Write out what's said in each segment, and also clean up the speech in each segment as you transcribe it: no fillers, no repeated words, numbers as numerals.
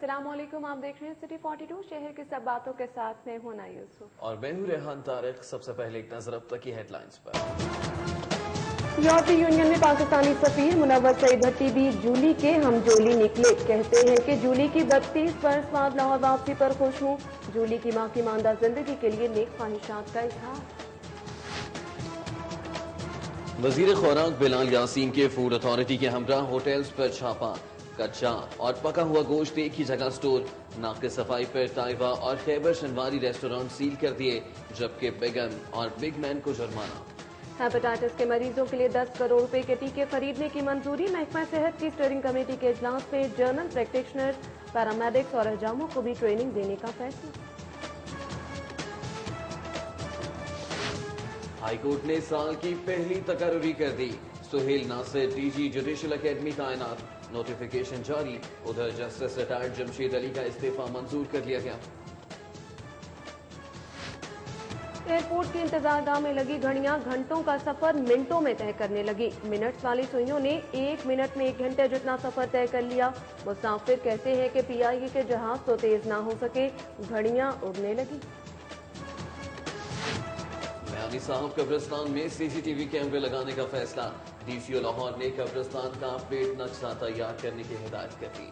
अस्सलाम वालेकुम, आप देख रहे हैं सिटी 42 शहर की सब बातों के साथ में होना यूसुफ और मैं हूं रेहान तारिक। सबसे पहले एक नजर अब तक की हेडलाइंस पर। यूरोपीय यूनियन में पाकिस्तानी सफीर मुनव्वर सईद भट्टी भी जूली के हमजोली निकले। कहते हैं कि जूली की 32 बरस बाद लाहौर वापसी पर खुश हूँ। जूली की मां की मानदा जिंदगी के लिए नेक ख्वाहिशात का इजहार। वजीर खुराक बिलाल यासीन के फूड अथॉरिटी के हमरा होटल्स पर छापा। कच्चा और पका हुआ गोश्त एक ही जगह स्टोर। नाक़िस सफाई पर ताइबा और खैबर शनवारी रेस्टोरेंट सील कर दिए, जबकि बिगम और बिग मैन को जुर्माना। हेपेटाइटिस के मरीजों के लिए 10 करोड़ रुपए के टीके खरीदने की मंजूरी। महकमा सेहत की स्टीयरिंग कमेटी के इजलास में जनरल प्रैक्टिशनर, पैरामेडिक्स और हजामों को भी ट्रेनिंग देने का फैसला। हाईकोर्ट ने साल की पहली तकर्री कर दी। Suhail Nasir DG judicial academy तैनात। नोटिफिकेशन जारी। उधर जस्टिस रिटायर्ड जमशेद अली का इस्तीफा मंजूर कर लिया गया। एयरपोर्ट की इंतजारगाह में लगी घड़ियां घंटों का सफर मिनटों में तय करने लगी। मिनट्स वाली सुइयों ने 1 मिनट में 1 घंटे जितना सफर तय कर लिया। मुसाफिर कहते हैं कि पीआईए के जहाज तो तेज ना हो सके, घड़ियां उड़ने लगी। बयानी साहब कब्रिस्तान में सीसीटीवी कैमरे लगाने का फैसला। डीसीओ लाहौर ने कब्रिस्तान का अपडेट नक्शा तैयार करने की हिदायत कर दी।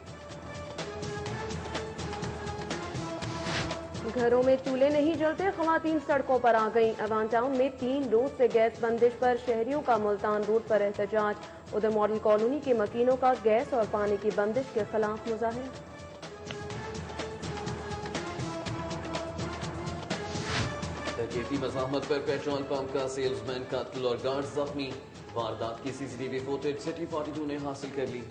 घरों में चूल्हे नहीं जलते, खवातीन सड़कों पर आ गईं। अवान टाउन में 3 रोज से गैस बंदिश पर शहरियों का मुल्तान रोड पर एहतजाज। उधर मॉडल कॉलोनी के मकीनों का गैस और पानी की बंदिश के खिलाफ मुजाहिरा। डकैती मज़ाहमत पर पेट्रोल पंप का सेल्समैन कत्ल और गार्ड जख्मी। वारदात की सीसीटीवी फुटेज सिटी 42 ने हासिल कर ली।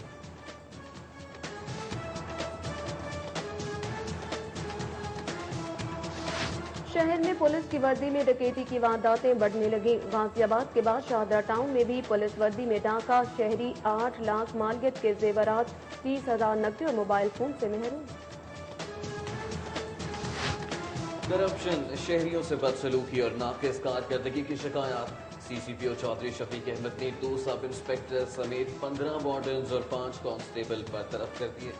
शहर में पुलिस की वर्दी में डकैती की वारदातें बढ़ने लगी। गाजियाबाद के बाद शाहदरा टाउन में भी पुलिस वर्दी में डाका। शहरी 8 लाख मालियत के जेवरात, 30,000 नकदी और मोबाइल फोन से महरूम। करप्शन, शहरियों से बदसलूकी और नाक़िस कारकर्दगी की शिकायत। सीसीपीओ चौधरी शफीक अहमद ने 2 सब इंस्पेक्टर समेत 15 वार्डन्स और 5 कांस्टेबल बरतरफ कर दिए।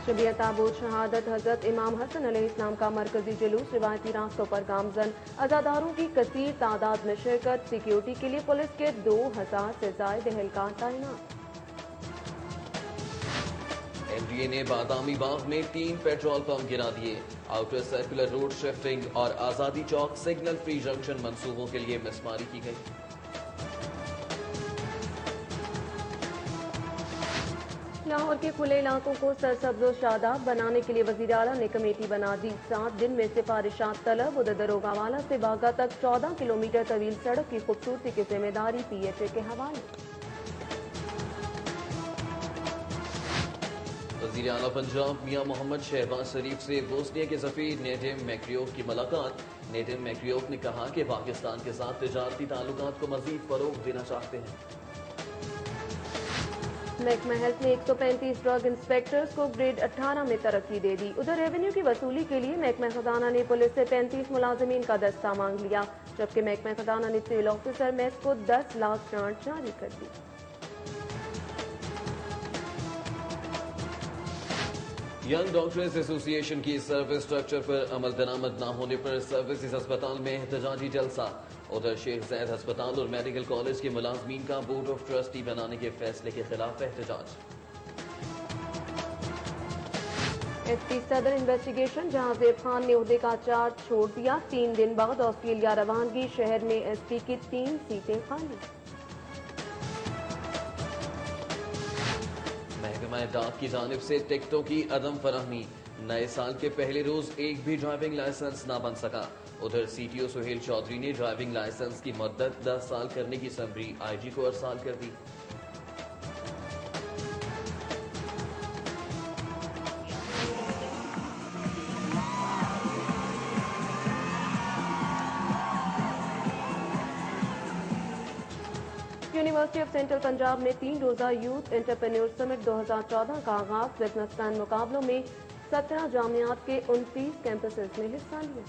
शबीह ताबूत शहादत हजरत इमाम हसन अलैहिस्सलाम का मरकजी जुलूस रिवायती रास्तों पर गामजन। अज़ादारों की कसीर तादाद में शिरकत। सिक्योरिटी के लिए पुलिस के 2000 से जायद एहलकार तैनात। एनडीए ने बादामी बाग में 3 पेट्रोल पंप गिरा दिए। आउटर सर्कुलर रोड शिफ्टिंग और आजादी चौक सिग्नल फ्री जंक्शन मंसूबों के लिए मिसमारी की गई। लाहौर के खुले इलाकों को सरसब्ज और शादाब बनाने के लिए वज़ीर आला ने कमेटी बना दी। 7 दिन में सिफारिशात तलब। उधर दरोगावाला से बागा तक 14 किलोमीटर तवील सड़क की खूबसूरती की जिम्मेदारी पीएचए के हवाले। वज़ीर आला पंजाब मियां मोहम्मद शहबाज शरीफ से बोस्निया के सफीर नेडिम मैक्रियोव की मुलाकात। नेडिम मैक्रियोव ने कहा कि पाकिस्तान के साथ तिजारती ताल्लुकात को मजीद फरोग देना चाहते हैं। महकमा हेल्थ ने 135 ड्रग इंस्पेक्टर्स को ग्रेड 18 में तरक्की दे दी। उधर रेवेन्यू की वसूली के लिए महकमा खजाना ने पुलिस से 35 मुलाजिमीन का दस्ता मांग लिया, जबकि महकमा खजाना ने सिविल ऑफिसर मेस को 10 लाख ग्रांट जारी कर दी। यंग डॉक्टर्स एसोसिएशन की सर्विस स्ट्रक्चर पर अमल दरामद न होने पर सर्विसेज अस्पताल में एहतजाजी जलसा। उधर शेख ज़ैद अस्पताल और मेडिकल कॉलेज के मुलाजमीन का बोर्ड ऑफ ट्रस्टी बनाने के फैसले के खिलाफ एहतजाज। एसपी सदर इन्वेस्टिगेशन जहांजेब खान ने ओहदे का चार्ज छोड़ दिया। 3 दिन बाद ऑस्ट्रेलिया रवानगी। शहर में एसपी की 3 सीटें खाली। महकमा डाक की जानिब से टिकटों की अदम फराहमी। नए साल के पहले रोज एक भी ड्राइविंग लाइसेंस ना बन सका। उधर सीटीओ सुहेल चौधरी ने ड्राइविंग लाइसेंस की मुद्दत 10 साल करने की समरी आईजी को अरसाल कर दी। यूनिवर्सिटी ऑफ सेंट्रल पंजाब में 3 रोजा यूथ एंटरप्रेन्योर समिट 2014 का आगाज। बिजनेसमैन मुकाबलों में 17 जामियात के 29 कैंपसेस में हिस्सा लिया।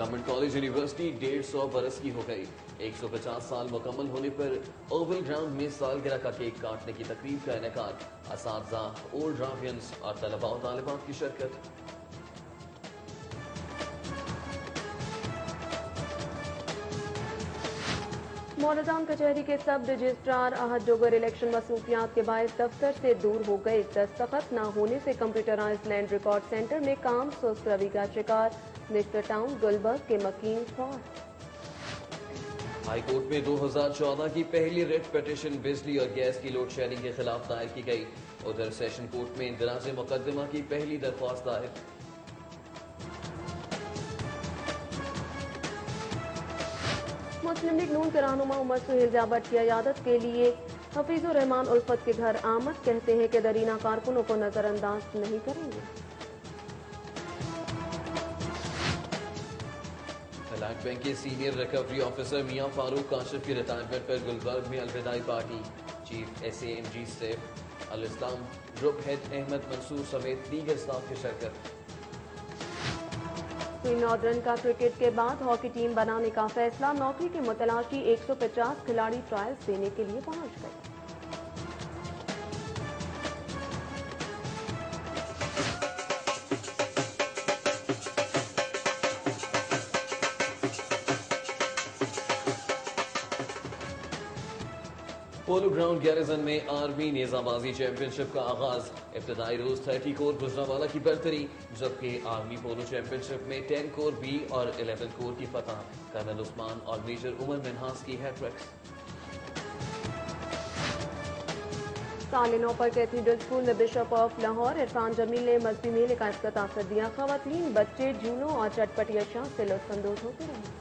गवर्नमेंट कॉलेज यूनिवर्सिटी 150 बरस की हो गई। 150 साल मुकम्मल होने पर ओवल ग्राउंड में सालगिरह का केक काटने की तकरीब का इनेकाद। असातिज़ा, ओल्ड रावियंस और तलबा और तालिबात की शिरकत। मौलदान कचहरी के सब रजिस्ट्रार अहद जोगर इलेक्शन मसरूफियात के बायस दफ्तर से दूर हो गए। दस्तखत न होने से कंप्यूटराइज्ड लैंड रिकॉर्ड सेंटर में काम सुस्त रवि का शिकार। मिस्टर टाउन गुलबर्ग के मकीन फौत। हाई कोर्ट में 2014 की पहली रिट पिटीशन बिजली और गैस की लोड शेयरिंग के खिलाफ दायर की गई। उधर सेशन कोर्ट में इंदराज मुकदमा की पहली दरख्वास्त दायर। मुस्लिम लीग नून के रहनुमा उमर सुहेल जाबट की अयादत के लिए हफीजुर रहमान उल्फत के घर आमद। कहते हैं कि दरीना कारकुनों को नजरअंदाज नहीं करेंगे। इलाक बैंक के सीनियर रिकवरी ऑफिसर मियां फारूक काशिफ की रिटायरमेंट पर गुलबर्ग में अलविदाई पार्टी। चीफ SAMG स्टेफ अल इस्लाम ग्रुप हेड अहमद मंसूर समेत दीगर स्टाफ की शिरकत। क्वीन नॉर्दर्न का क्रिकेट के बाद हॉकी टीम बनाने का फैसला। नौकरी के मुतलाशी 150 खिलाड़ी ट्रायल्स देने के लिए पहुंच गए। पोलो ग्राउंड गैरिजन में आर्मी नेजाबाजी चैंपियनशिप का आगाज। इब्तदाई रोज 30 कोर गुजरांवाला की बरतरी, जबकि आर्मी पोलो चैंपियनशिप में 10 कोर B और 11 कोर की फतह। कर्नल उस्मान और मेजर उमर मिनहास की हैट्रिक्स। साल 9 पर कैथीड्रल स्कूल में बिशप ऑफ लाहौर इरफान जमील ने मजहबी मेले का इफ्तिताह कर दिया। खवातीन, बच्चे झूलों और चटपटी अशिया से लुत्फानंदोज होते रहे।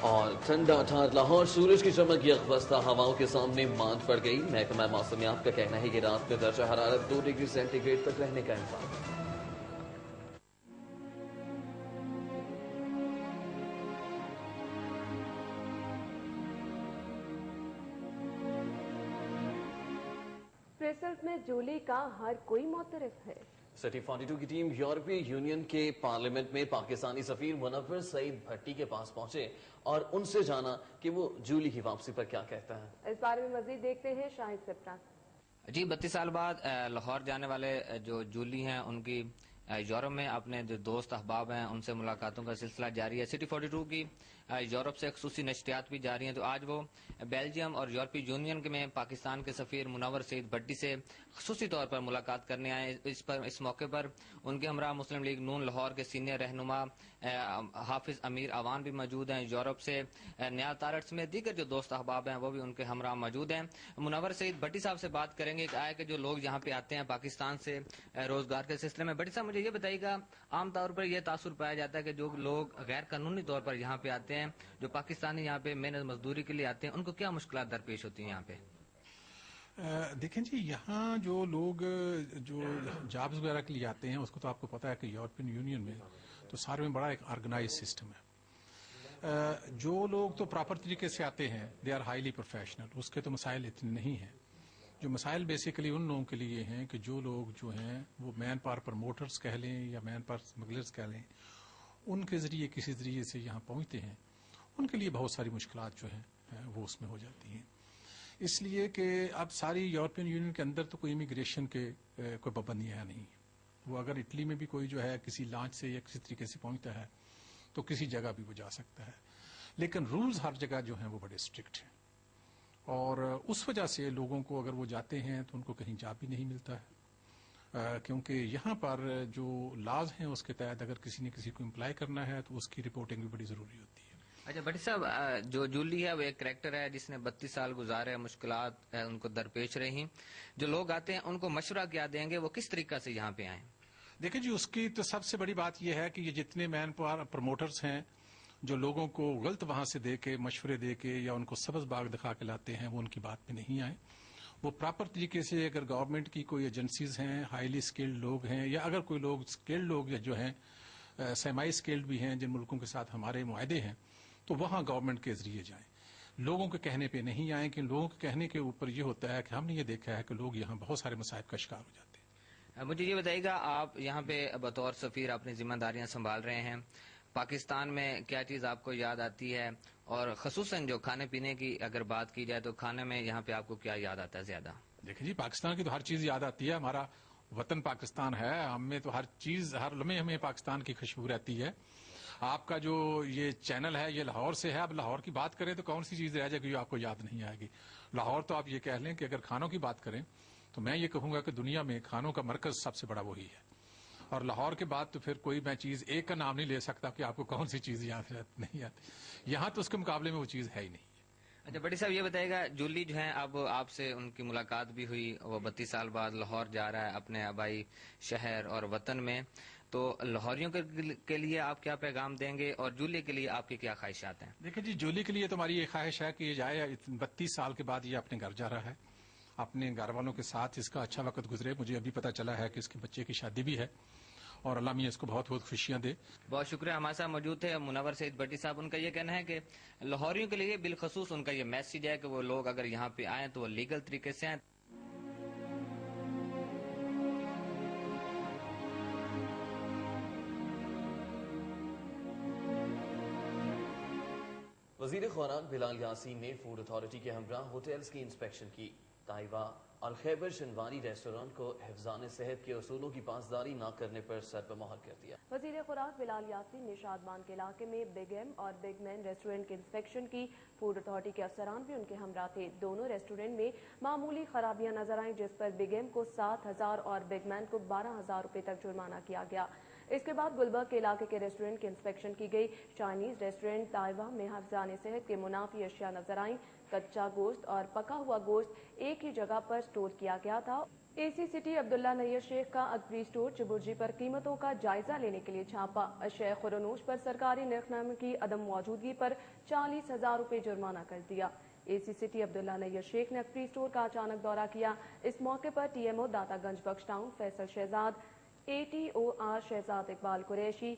और ठंडा ठार लाहौर सूरज की चमक यकबस्ता हवाओं के सामने मांद पड़ गई। महकमा मौसमियात का कहना है कि रात में दर्जा हरारत 2 डिग्री सेंटीग्रेड तक रहने का इम्कान है। ब्रसेल्स में जूली का हर कोई मोतरफ है। सिटी 42 की टीम यूरोपीय यूनियन के पार्लियामेंट में पाकिस्तानी सफीर मुनव्वर सईद भट्टी के पास पहुंचे और उनसे जाना कि वो जूली की वापसी पर क्या कहता है। इस बारे में मजीद देखते हैं शाहिद सिप्रा। जी 32 साल बाद लाहौर जाने वाले जो जूली हैं उनकी यूरोप में अपने जो दोस्त अहबाब हैं उनसे मुलाकातों का सिलसिला जारी है। सिटी 42 की यूरोप से खुसूसी नशरियात भी जारी हैं। तो आज वो बेल्जियम और यूरोपीय यूनियन में पाकिस्तान के सफीर मुनव्वर सईद भट्टी से खुसूसी तौर पर मुलाकात करने आए। इस मौके पर उनके हमरा मुस्लिम लीग नून लाहौर के सीनियर रहनुमा हाफिज अमीर अवान भी मौजूद हैं। यूरोप से नया तारट समेत दीगर जो दोस्त अहबाब हैं वो भी उनके हमरा मौजूद हैं। मुनव्वर सईद भट्टी साहब से बात करेंगे कि आए कि जो लोग यहाँ पे आते हैं पाकिस्तान से रोजगार के सिलसिले में। भट्टी साहब मुझे ये बताइएगा, आमतौर पर यह तासुर पाया जाता है कि जो लोग गैर कानूनी तौर पर यहाँ पे आते हैं, जो पाकिस्तानी यहाँ पे मेहनत मजदूरी के लिए आते हैं, उनको क्या मुश्किलात दरपेश होती हैं यहाँ पे? देखें जी, यहाँ जो लोग जो जॉब्स वगैरह के लिए आते हैं उसको तो आपको पता है कि यूरोपियन यूनियन में तो सारे में बड़ा एक ऑर्गेनाइज सिस्टम है। जो लोग तो प्रॉपर तरीके से आते हैं दे आर हाईली प्रोफेशनल, उसके तो मसाइल इतने नहीं हैं। जो मसाइल बेसिकली उन लोगों के लिए हैं कि जो लोग जो हैं वो मैन पावर प्रमोटर्स कह लें या मैन पावर स्मगलर्स कह लें, उनके जरिए किसी जरिए से यहाँ पहुँचते हैं, उनके लिए बहुत सारी मुश्किलात जो हैं वो उसमें हो जाती हैं। इसलिए कि अब सारी यूरोपियन यूनियन के अंदर तो कोई इमिग्रेशन के कोई पाबंदियां नहीं। वो अगर इटली में भी कोई जो है किसी लॉन्च से या किसी तरीके से पहुंचता है तो किसी जगह भी वो जा सकता है, लेकिन रूल्स हर जगह जो हैं वो बड़े स्ट्रिक्ट हैं और उस वजह से लोगों को अगर वो जाते हैं तो उनको कहीं जॉब भी नहीं मिलता है, क्योंकि यहाँ पर जो लॉज हैं उसके तहत अगर किसी ने किसी को एम्प्लॉय करना है तो उसकी रिपोर्टिंग भी बड़ी जरूरी होती है। अच्छा भट्टी साहब, जो जूली है वो एक करैक्टर है जिसने 32 साल गुजारे, मुश्किलात उनको दरपेश रही। जो लोग आते हैं उनको मशवरा क्या देंगे, वो किस तरीका से यहाँ पे आए? देखिए जी, उसकी तो सबसे बड़ी बात यह है कि ये जितने मैन पावर प्रमोटर्स हैं जो लोगों को गलत वहां से दे के मशवरे दे के या उनको सब्ज बाग दिखा के लाते हैं, वो उनकी बात पे नहीं आए। वो प्रॉपर तरीके से अगर गवर्नमेंट की कोई एजेंसीज हैं, हाईली स्किल्ड लोग हैं, या अगर कोई लोग स्किल्ड लोग जो हैं सेमाई स्किल्ड भी हैं जिन मुल्कों के साथ हमारे मुआहदे हैं, तो वहां गवर्नमेंट के जरिए जाएं। लोगों के कहने पे नहीं आए कि लोगों के कहने के ऊपर ये होता है कि हमने ये देखा है कि लोग यहाँ बहुत सारे मसाइब का शिकार हो जाते हैं। मुझे ये बताइएगा, आप यहाँ पे बतौर सफीर अपनी जिम्मेदारियां संभाल रहे हैं, पाकिस्तान में क्या चीज़ आपको याद आती है, और खसूसन जो खाने पीने की अगर बात की जाए तो खाने में यहाँ पे आपको क्या याद आता है ज्यादा? देखिए जी, पाकिस्तान की तो हर चीज याद आती है। हमारा वतन पाकिस्तान है, हमें तो हर चीज, हर लम्हे हमें पाकिस्तान की खुशबू रहती है। आपका जो ये चैनल है ये लाहौर से है, अब लाहौर की बात करें तो कौन सी चीज रह जाएगी जो आपको याद नहीं आएगी। लाहौर तो आप ये कह लें कि अगर खानों की बात करें तो मैं ये कहूंगा कि दुनिया में खानों का मरकज सबसे बड़ा वही है, और लाहौर के बाद तो फिर कोई मैं चीज एक का नाम नहीं ले सकता कि आपको कौन सी चीज याद नहीं आती। यहाँ तो उसके मुकाबले में वो चीज है ही नहीं। अच्छा बड़ी साहब, ये बताएगा, जूली जो है अब आपसे उनकी मुलाकात भी हुई, वो 32 साल बाद लाहौर जा रहा है अपने आबाई शहर और वतन में, तो लाहौरियों के लिए आप क्या पैगाम देंगे और जूली के लिए आपकी क्या ख्वाहिशात हैं? देखिए जी, जूली के लिए तो हमारी ये ख्वाहिश है कि ये जाए, 32 साल के बाद ये अपने घर जा रहा है, अपने घर वालों के साथ इसका अच्छा वक्त गुजरे। मुझे अभी पता चला है कि इसके बच्चे की शादी भी है, और अल्लाह मियां इसको बहुत बहुत खुशियां दे। बहुत शुक्रिया। हमारे साथ मौजूद थे मुनव्वर सईद भट्टी साहब। उनका ये कहना है कि लाहौरियों के लिए बिलखसूस उनका ये मैसेज है कि वो लोग अगर यहाँ पे आए तो वो लीगल तरीके से आए। वजीर खुराक बिलाल यासीन ने फूड अथॉरिटी के हमरा होटल्स की इंस्पेक्शन की। ताइवा और खैबर शनवारी रेस्टोरेंट को हिफ्ज़ान सेहत के उसूलों की पासदारी न करने पर सर पर मोहर कर दिया। वजीर खुराक बिलाल यासीन ने शादबान के इलाके में बिग एम और बिग मैन रेस्टोरेंट की इंस्पेक्शन की। फूड अथॉरिटी के अफसरान भी उनके हमरा थे। दोनों रेस्टोरेंट में मामूली खराबियां नजर आईं, जिस पर बिग एम को 7,000 और बिग मैन को 12,000 रुपए तक जुर्माना किया गया। इसके बाद गुलबर्ग के इलाके के रेस्टोरेंट की इंस्पेक्शन की गई। चाइनीज रेस्टोरेंट ताइवा में हिफ्ज़ान सेहत के मुनाफी अशिया नजर आईं। कच्चा गोश्त और पका हुआ गोश्त एक ही जगह पर स्टोर किया गया था। एसी सिटी अब्दुल्ला नैयर शेख का अकबरी स्टोर चिबुर्जी पर कीमतों का जायजा लेने के लिए छापा। अशय खुरनूश पर सरकारी निर्खनामे की अदम मौजूदगी पर 40,000 रुपए जुर्माना कर दिया। एसी सिटी अब्दुल्ला नैयर शेख ने अकबरी स्टोर का अचानक दौरा किया। इस मौके पर TMO Dataganj Bakhsh town Faisal Shahzad, ATOR Shahzad Iqbal Qureshi,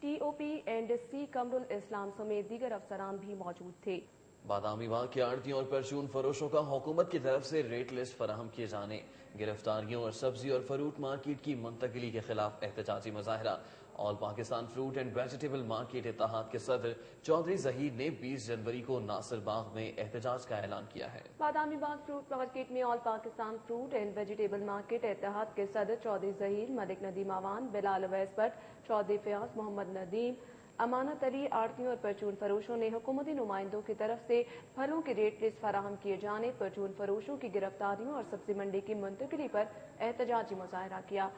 TOP and C Qamarul Islam समेत दीगर अफसरान भी मौजूद थे। बादामी बाग के आड़तियों और परचून फरोशों का हुकूमत की तरफ से रेट लिस्ट फराहम किए जाने, गिरफ्तारियों और सब्जी और फ्रूट मार्केट की मुंतकिली के खिलाफ एहतजाजी मुजाहरा। All Pakistan fruit and vegetable market Ittehad के सदर चौधरी जहीर ने 20 जनवरी को नासिर बाग में एहतजाज का ऐलान किया है। बादामी बाग फ्रूट मार्केट में all Pakistan fruit and vegetable market Ittehad के सदर चौधरी जहीर, मलिक नदीम आवान, बिलाल अवैस भट्ट, चौधरी फयाज, मोहम्मद नदीम, अमानत अली, आड़तियों और परचून फरोशों ने हुकूमती नुमाइंदों की तरफ से फलों की रेट लिस्ट फराहम किए जाने, परचून फरोशों की गिरफ्तारियों और सब्जी मंडी की मुंतकिली पर एहतजाजी मुजाहरा किया।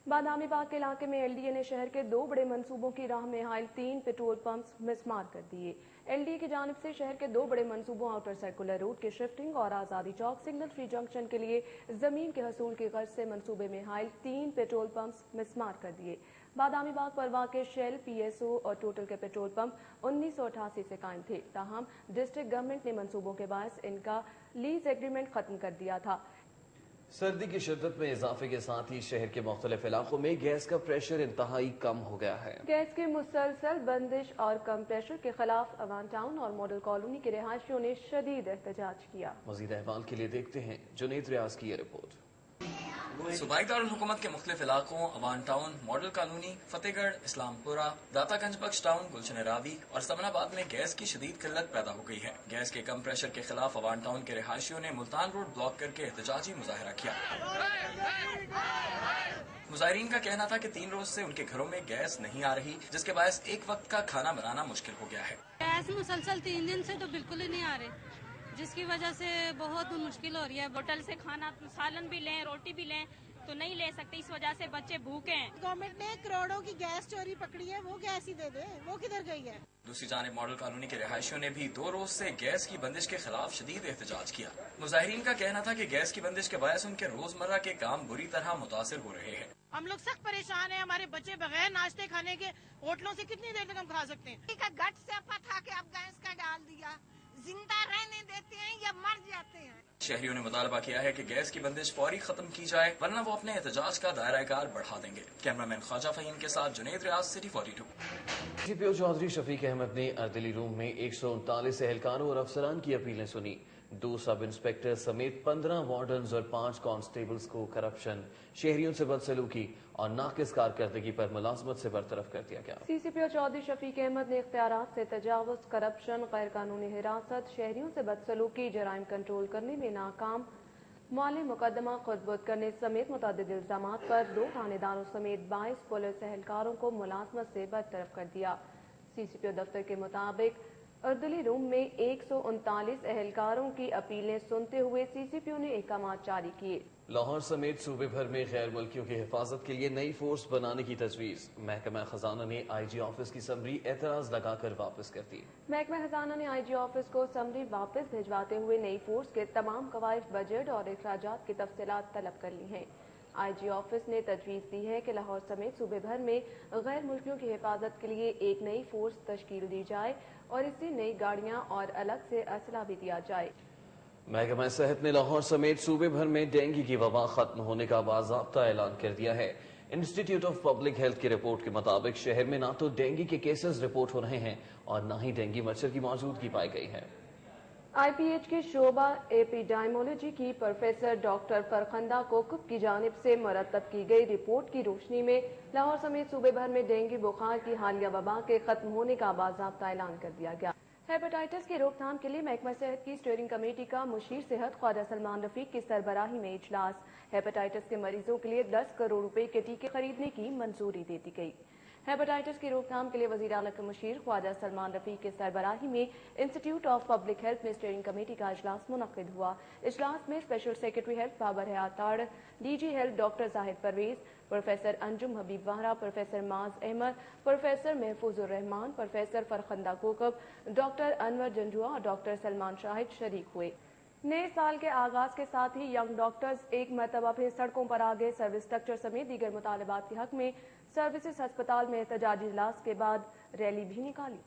बादामी बाग के इलाके में LDA ने शहर के 2 बड़े मंसूबों की राह में हायल 3 पेट्रोल पंप्स मिसमार कर दिए। LDA की जानिब से शहर के 2 बड़े मंसूबों आउटर सर्कुलर रोड के शिफ्टिंग और आज़ादी चौक सिग्नल फ्री जंक्शन के लिए जमीन के हसूल की गर्ज से मंसूबे में हायल 3 पेट्रोल पंप्स मिसमार कर दिए। बादामी बाग पर वाक़े शेल, PSO और टोटल के पेट्रोल पंप 1988 से कायम थे, ताहम डिस्ट्रिक्ट गवर्नमेंट ने मंसूबों के बायस इनका लीज एग्रीमेंट खत्म कर दिया था। सर्दी की शिद्दत में इजाफे के साथ ही शहर के मुख्तलिफ इलाकों में गैस का प्रेशर इंतहाई कम हो गया है। गैस की मुसलसल बंदिश और कम प्रेशर के खिलाफ अवान टाउन और मॉडल कॉलोनी के रिहायशियों ने शदीद एहतजाज किया। मजीद अहवाल के लिए देखते हैं जुनैद रियाज की ये रिपोर्ट। सूबाई दारुल हुकूमत के मुख्तलिफ इलाकों Awan town, model colony, Fatehgarh, Islampura, Dataganj Bakhsh town, Gulshan Ravi और समनाबाद में गैस की शदीद किल्लत पैदा हो गई है। गैस के कम प्रेशर के खिलाफ अवान टाउन के रिहायशियों ने मुल्तान रोड ब्लॉक करके एहतजाजी मुजाहरा किया। मुजाहिरीन का कहना था कि 3 रोज से उनके घरों में गैस नहीं आ रही, जिसके बायस एक वक्त का खाना बनाना मुश्किल हो गया है। गैस मुसलसल 3 दिन से तो बिल्कुल ही नहीं आ रहे, जिसकी वजह से बहुत मुश्किल हो रही है। होटल से खाना सालन भी लें, रोटी भी लें तो नहीं ले सकते, इस वजह से बच्चे भूखे हैं। गवर्नमेंट ने करोड़ों की गैस चोरी पकड़ी है, वो गैस ही दे दे, वो किधर गई है। दूसरी जानिब मॉडल कॉलोनी के रिहायशियों ने भी 2 रोज से गैस की बंदिश के खिलाफ शदीद एहतजाज किया। मुजाहिरीन का कहना था कि गैस की बंदिश के बायस उनके रोजमर्रा के काम बुरी तरह मुतासिर हो रहे हैं। हम लोग सख्त परेशान हैं, हमारे बच्चे बगैर नाश्ते खाने के होटलों से कितनी देर तक हम खा सकते हैं। गट से पता के अब गैस का डाल दिया, जिंदा रहने देते हैं या मर जाते हैं। शहरियों ने मुतालबा किया है कि गैस की बंदिश फौरी खत्म की जाए, वरना वो अपने एहतजाज का दायरा-ए-कार बढ़ा देंगे। कैमरामैन ख्वाजा फहीम के साथ जुनैद रियाज, सिटी 42। CPO चौधरी शफीक अहमद ने अर्दली रूम में 139 एहलकारों और अफसरान की अपीलें सुनी। 2 सब इंस्पेक्टर समेत 15 वार्डन्स और 5 कांस्टेबल्स को करप्शन, शहरियों से बदसलूकी और नाकिस कारकर्दगी पर मुलाजमत से बरतरफ कर दिया गया। CCPO चौधरी शफीक अहमद ने इख्तियारात से तजावुज, करप्शन, गैर कानूनी हिरासत, शहरियों से बदसलूकी, जराइम कंट्रोल करने में नाकाम, माली मुकदमा खुर्द करने समेत मुतअद्दिद इल्जामात पर 2 थानेदारों समेत 22 पुलिस एहलकारों को मुलाजमत से बरतरफ कर दिया। CCPO दफ्तर के मुताबिक अर्दली रूम में 139 एहलकारों की अपीलें सुनते हुए CCPO ने अहकाम जारी किए। लाहौर समेत सूबे भर में गैर मुल्कियों की हिफाजत के लिए नई फोर्स बनाने की तजवीज़। महकमा खजाना ने IG ऑफिस की समरी एतराज लगाकर वापस कर दी। महकमा खजाना ने IG ऑफिस को समरी वापस भिजवाते हुए नई फोर्स के तमाम कवायद, बजट और अखराजात की तफसीलात तलब कर ली हैं। IG ऑफिस ने तजवीज़ दी है कि लाहौर समेत सूबे भर में गैर मुल्कियों की हिफाजत के लिए एक नई फोर्स तश्कील दी जाए और इससे नई गाड़ियाँ और अलग से असला भी दिया जाए। महकमा सेहत ने लाहौर समेत सूबे भर में डेंगू की वबा खत्म होने का बाज़ाब्ता ऐलान कर दिया है। इंस्टीट्यूट ऑफ पब्लिक हेल्थ की रिपोर्ट के मुताबिक शहर में ना तो डेंगू के केसेस रिपोर्ट हो रहे हैं और न ही डेंगू मच्छर की मौजूदगी पाई गई है। IPH के शोबा एपिडाइमोलॉजी की प्रोफेसर डॉक्टर फरखंदा कोकब की जानिब से मुरतब की गई रिपोर्ट की रोशनी में लाहौर समेत सूबे भर में डेंगू बुखार की हालिया वबा के खत्म होने का बाज़ाब्ता ऐलान कर दिया गया। हेपेटाइटिस की रोकथाम के लिए महकमा सेहत की स्टीयरिंग कमेटी का मुशीर सेहत ख्वाजा सलमान रफीक की सरबराही में इजलास। हेपेटाइटिस के मरीजों के लिए 10 करोड़ रुपए के टीके खरीदने की मंजूरी दे दी गई। हेपेटाइटिस की रोकथाम के लिए वज़ीर आला के मुशीर ख्वाजा सलमान रफीक के सरबराही में इंस्टीट्यूट ऑफ पब्लिक हेल्थ में स्टीयरिंग कमेटी का इजलास मुनक्किद हुआ। इजलास में special secretary health Babar Hayat Tar, DG health doctor Zahid Pervaiz, professor Anjum Habib Wahra, professor Maaz Ahmad, professor Mahfoozur Rehman, professor Farkhanda Kokab, doctor Anwar Janjua और डॉक्टर सलमान शाहिद शरीक हुए। नए साल के आगाज के साथ ही यंग डॉक्टर्स एक मरतबा फिर सड़कों पर आ गए। सर्विस स्ट्रक्चर समेत दीगर मुतालबात के हक में सर्विसेज अस्पताल में एहतजाजी इजलास के बाद रैली भी निकाली।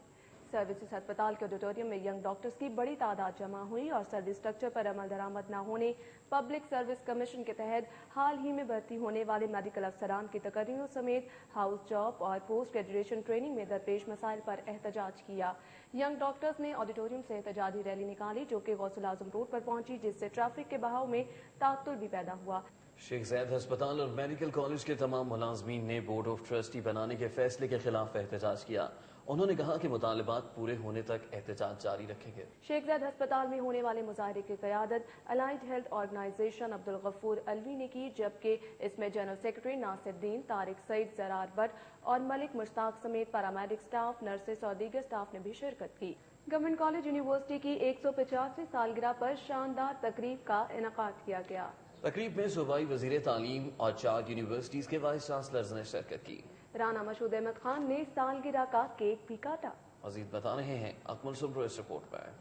सर्विसेज अस्पताल के ऑडिटोरियम में यंग डॉक्टर्स की बड़ी तादाद जमा हुई और सर्विस स्ट्रक्चर पर अमल दरामद न होने, पब्लिक सर्विस कमीशन के तहत हाल ही में भर्ती होने वाले मेडिकल अफसरान की तकरीरों समेत हाउस जॉब और पोस्ट ग्रेजुएशन ट्रेनिंग में दरपेश मसाइल पर एहतजाज किया। यंग डॉक्टर्स ने ऑडिटोरियम से एहतजाजी रैली निकाली जो कि गौसुल आजम रोड पर पहुंची, जिससे ट्रैफिक के बहाव में तातुल भी पैदा हुआ। शेख ज़ैद अस्पताल और मेडिकल कॉलेज के तमाम मुलाजमीन ने बोर्ड ऑफ ट्रस्टी बनाने के फैसले के खिलाफ एहतजाज किया। उन्होंने कहा कि मुतालिबात पूरे होने तक एहतजाज जारी रखेंगे। शेख ज़ैद अस्पताल में होने वाले मुजाहरे की क़यादत allied health organisation Abdul Ghafoor Alvi ने की, जबकि इसमें जनरल सेक्रेटरी नासिरुद्दीन, तारिक सईद, जरार भट्ट और मलिक मुश्ताक समेत पैरामेडिक स्टाफ, नर्सेस और दीगर स्टाफ ने भी शिरकत की। गवर्नमेंट कॉलेज यूनिवर्सिटी की 150वीं सालगिरह पर शानदार तकरीब का इनेकाद किया गया। तकरीब में सूबाई वजीर तालीम और 4 यूनिवर्सिटीज के वाइस चांसलर्स ने शिरकत की। राना मशहूद अहमद खान ने सालगिरह का केक भी काटा। मजीद बता रहे हैं अकमल सुब्रो इस रिपोर्ट पर।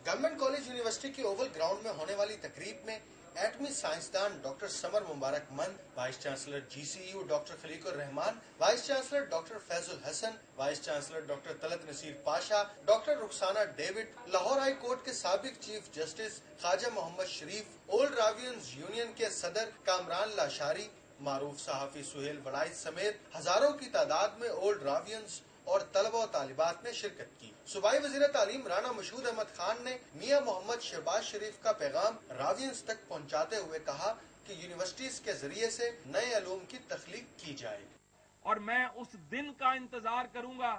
गवर्नमेंट कॉलेज यूनिवर्सिटी के ओवल ग्राउंड में होने वाली तकरीब में एटमी साइंसदान doctor Samar Mubarak Mand, vice chancellor GCU doctor Khaliqur Rehman, vice chancellor doctor Faizul Hassan, vice chancellor doctor Talat Naseer Pasha, doctor Rukhsana David, Lahore high court के साबिक chief justice Khawaja Mohammad Sharif, old Ravians union के सदर कामरान लाशारी, मारूफ सहाफी सुहेल वड़ाइद समेत हजारों की तादाद में ओल्ड रावियंस और तलबा और तालिबात ने शिरकत की। सूबाई वजीर तालीम राना मशहूद अहमद खान ने मियां मोहम्मद शहबाज शरीफ का पैगाम रावियंस तक पहुंचाते हुए कहा कि यूनिवर्सिटीज के जरिए से नए अलूम की तख्लीक की जाए और मैं उस दिन का इंतजार करूंगा,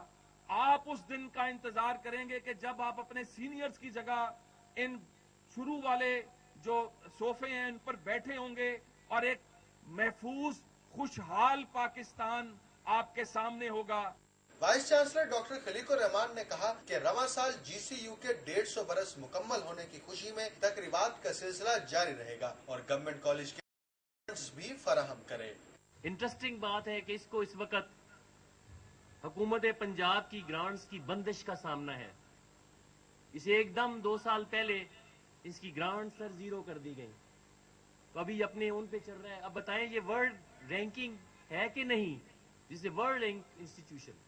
आप उस दिन का इंतजार करेंगे कि जब आप अपने सीनियर्स की जगह इन शुरू वाले जो सोफे हैं इन पर बैठे होंगे और एक महफूज खुशहाल पाकिस्तान आपके सामने होगा। Vice chancellor doctor Khaliqur Rahman ने कहा कि रवां साल GCU के 150 बरस मुकम्मल होने की खुशी में तकरीबात का सिलसिला जारी रहेगा और गवर्नमेंट कॉलेज के भी फराहम करे। इंटरेस्टिंग बात है कि इसको इस वक्त हुकूमत पंजाब की ग्रांट्स की बंदिश का सामना है। इसे एकदम 2 साल पहले इसकी ग्रांट सर 0 कर दी गई, तो अभी अपने उन पे चल रहा है। अब बताएं ये वर्ल्ड रैंकिंग है कि नहीं, जिसे world rank institution.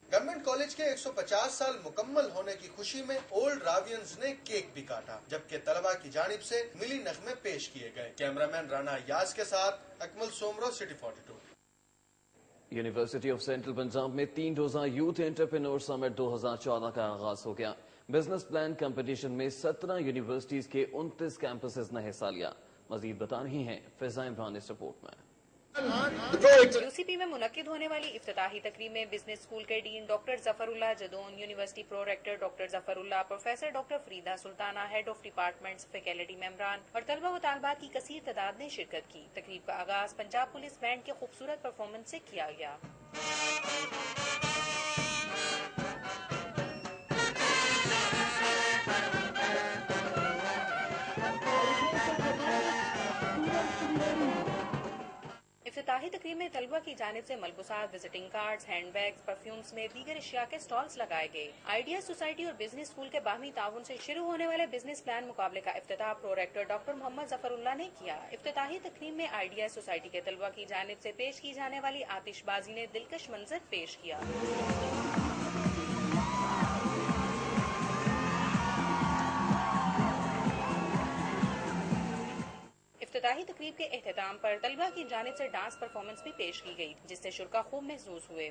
Government college के 150 साल मुकम्मल होने की खुशी में ओल्ड रावियंस ने केक भी काटा, जबकि तलबा की जानिब से मिली नगमे पेश किए गए। कैमरामैन राना याज के साथ Akmal Soomro, city 42। University of central Punjab में 3 रोजा यूथ एंटरप्रेन्योर समिट 2014 का आगाज हो गया। बिजनेस प्लान कंपटीशन में 17 यूनिवर्सिटीज के 29 कैंपसेस ने हिस्सा लिया। मजीद बता रही हैं फिजा इमरान इस रिपोर्ट में। यूसीपी में मुनक्किद होने वाली इफ्तिताही तकरीब में बिजनेस स्कूल के dean doctor Zafarullah Jadoon, university pro rector doctor Zafarullah, professor doctor Farida Sultana, head of departments, faculty मेंबरान और तलबा व तालबात की कसीर तादाद ने शिरकत की। तकरीब का आगाज पंजाब पुलिस बैंड के खूबसूरत परफॉर्मेंस से किया गया। इफ्तिताही तकरीब में तलबा की जानिब से मलबूसात, visiting cards, hand bags, perfumes में दीगर अशिया के स्टॉल्स लगाए गए। आइडिया सोसाइटी और बिजनेस स्कूल के बाहमी ताउन से शुरू होने वाले बिजनेस प्लान मुकाबले का इफ्तिताह pro rector doctor Mohammad Zafarullah ने किया। इफ्तिताही तकरीब में आइडिया सोसाइटी के तलबा की जानिब से पेश की जाने वाली आतिशबाजी ने दिलकश मंजर पेश किया। इफ्तिताही तकरीब के एहतमाम पर तलबा की जानिब से डांस परफॉर्मेंस भी पेश की गई, जिससे शुरा खूब महसूस हुए।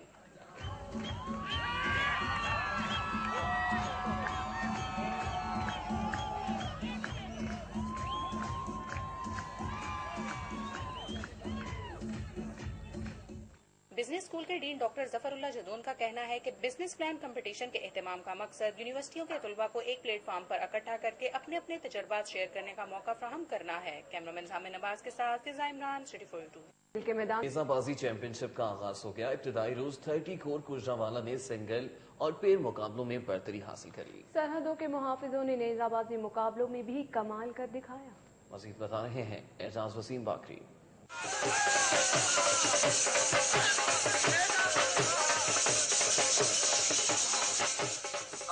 बिजनेस स्कूल के डीन डॉक्टर जफरुल्लाह जदोन का कहना है कि बिजनेस प्लान कंपटीशन के एहतमाम का मकसद यूनिवर्सिटियों के तलबा को एक प्लेटफॉर्म पर इकट्ठा करके अपने अपने तजर्बात शेयर करने का मौका फराहम करना है। कैमरामैन जामिन अब्बास के साथ फिजा इमरान, सिटी 42 के मैदान। नेजाबाजी चैंपियनशिप का आगाज हो गया। इब्तिदाई रोज 30 कोर गुजरांवाला ने सिंगल और पेयर मुकाबलों में बरतरी हासिल करी। सरहदों के मुहाफिजों ने नेजाबाजी मुकाबलों में भी कमाल कर दिखाया। मजीद बता रहे हैं एजाज वसीम बाकरी।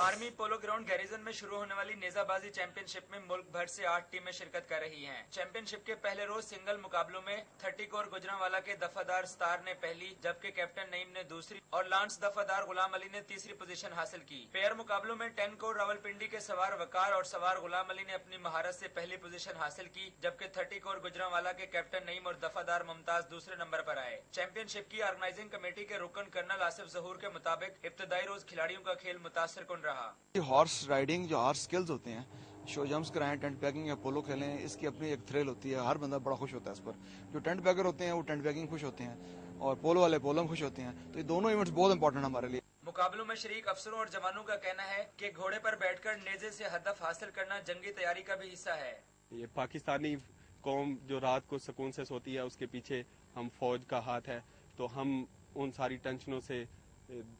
आर्मी पोलो ग्राउंड गैरिजन में शुरू होने वाली नेजाबाजी चैंपियनशिप में मुल्क भर से 8 टीमें शिरकत कर रही हैं। चैंपियनशिप के पहले रोज सिंगल मुकाबलों में 30 कोर गुजरांवाला के दफादार स्टार ने पहली, जबकि कैप्टन नईम ने दूसरी और लांस दफादार गुलाम अली ने तीसरी पोजीशन हासिल की। पेयर मुकाबलों में 10 कोर रावलपिंडी के सवार वकार और सवार गुलाम अली ने अपनी महारत से पहली पोजीशन हासिल की, जबकि 30 कोर गुजरांवाला के कैप्टन नईम और दफादार मुमताज दूसरे नंबर पर आए। चैंपियनशिप की ऑर्गेनाइजिंग कमेटी के रुकन कर्नल आसिफ जहूर के मुताबिक इब्तिदाई रोज खिलाड़ियों का खेल मुतासर कुन रहा। हॉर्स राइडिंग, जो हॉर्स स्किल्स होते हैं, शो जंप्स कराएं, टेंट पैकिंग या पोलो खेलें, इसकी अपनी एक थ्रिल होती है। हर बंदा बड़ा खुश होता है इस पर। जो टेंट पैकर होते हैं वो टेंट पैकिंग खुश होते हैं और पोलो वाले पोलो में खुश होते हैं। तो ये दोनों इवेंट्स बहुत इंपॉर्टेंट हमारे लिए। मुकाबलों में शरीक अफसरों और जवानों का कहना है कि घोड़े पर बैठकर नेज़े से हदफ हासिल करना जंगी तैयारी का भी हिस्सा है। ये पाकिस्तानी कौम जो रात को सुकून से सोती है, उसके पीछे हम फौज का हाथ है, तो हम उन सारी टेंशनों से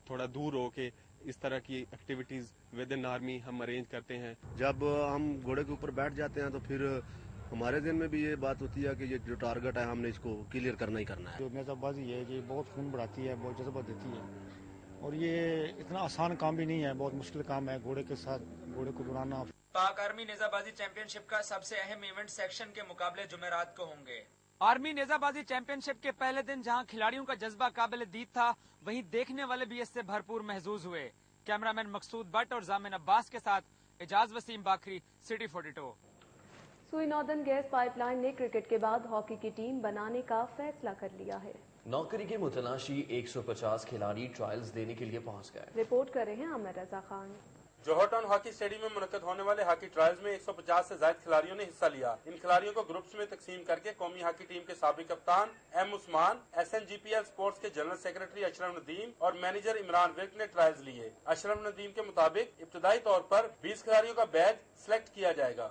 थोड़ा दूर हो के इस तरह की एक्टिविटीज विद इन आर्मी हम अरेंज करते हैं। जब हम घोड़े के ऊपर बैठ जाते हैं तो फिर हमारे दिन में भी ये बात होती है कि ये जो टारगेट है हमने इसको क्लियर करना ही करना है। जो नेजाबाजी है ये बहुत खून बढ़ाती है, बहुत जज्बा देती है और ये इतना आसान काम भी नहीं है, बहुत मुश्किल काम है घोड़े के साथ घोड़े को दौड़ाना। पाक आर्मी नेजाबाजी चैंपियनशिप का सबसे अहम इवेंट सेक्शन के मुकाबले जुमेरात को होंगे। आर्मी नेजाबाजी चैंपियनशिप के पहले दिन जहां खिलाड़ियों का जज्बा काबिल दीद था, वहीं देखने वाले भी इससे भरपूर महसूस हुए। कैमरामैन मकसूद भट्ट और जामिन अब्बास के साथ एजाज वसीम बाकरी, सिटी 42। सुई नॉर्दर्न गैस पाइपलाइन ने क्रिकेट के बाद हॉकी की टीम बनाने का फैसला कर लिया है। नौकरी के मुतलाशी 150 खिलाड़ी ट्रायल्स देने के लिए पहुंच गए। रिपोर्ट कर रहे हैं आमिर रजा खान। जोहर टाउन हॉकी स्टेडियम में मुनक्कद होने वाले हॉकी ट्रायल्स में 150 से ज्यादा खिलाड़ियों ने हिस्सा लिया। इन खिलाड़ियों को ग्रुप्स में तकसीम करके कौमी हॉकी टीम के साबिक कप्तान एम उस्मान, SNGPL स्पोर्ट्स के जनरल सेक्रेटरी अशरफ नदीम और मैनेजर इमरान विर्क ने ट्रायल्स लिए। अशरफ नदीम के मुताबिक इब्तदाई तौर पर 20 खिलाड़ियों का बैच सिलेक्ट किया जाएगा।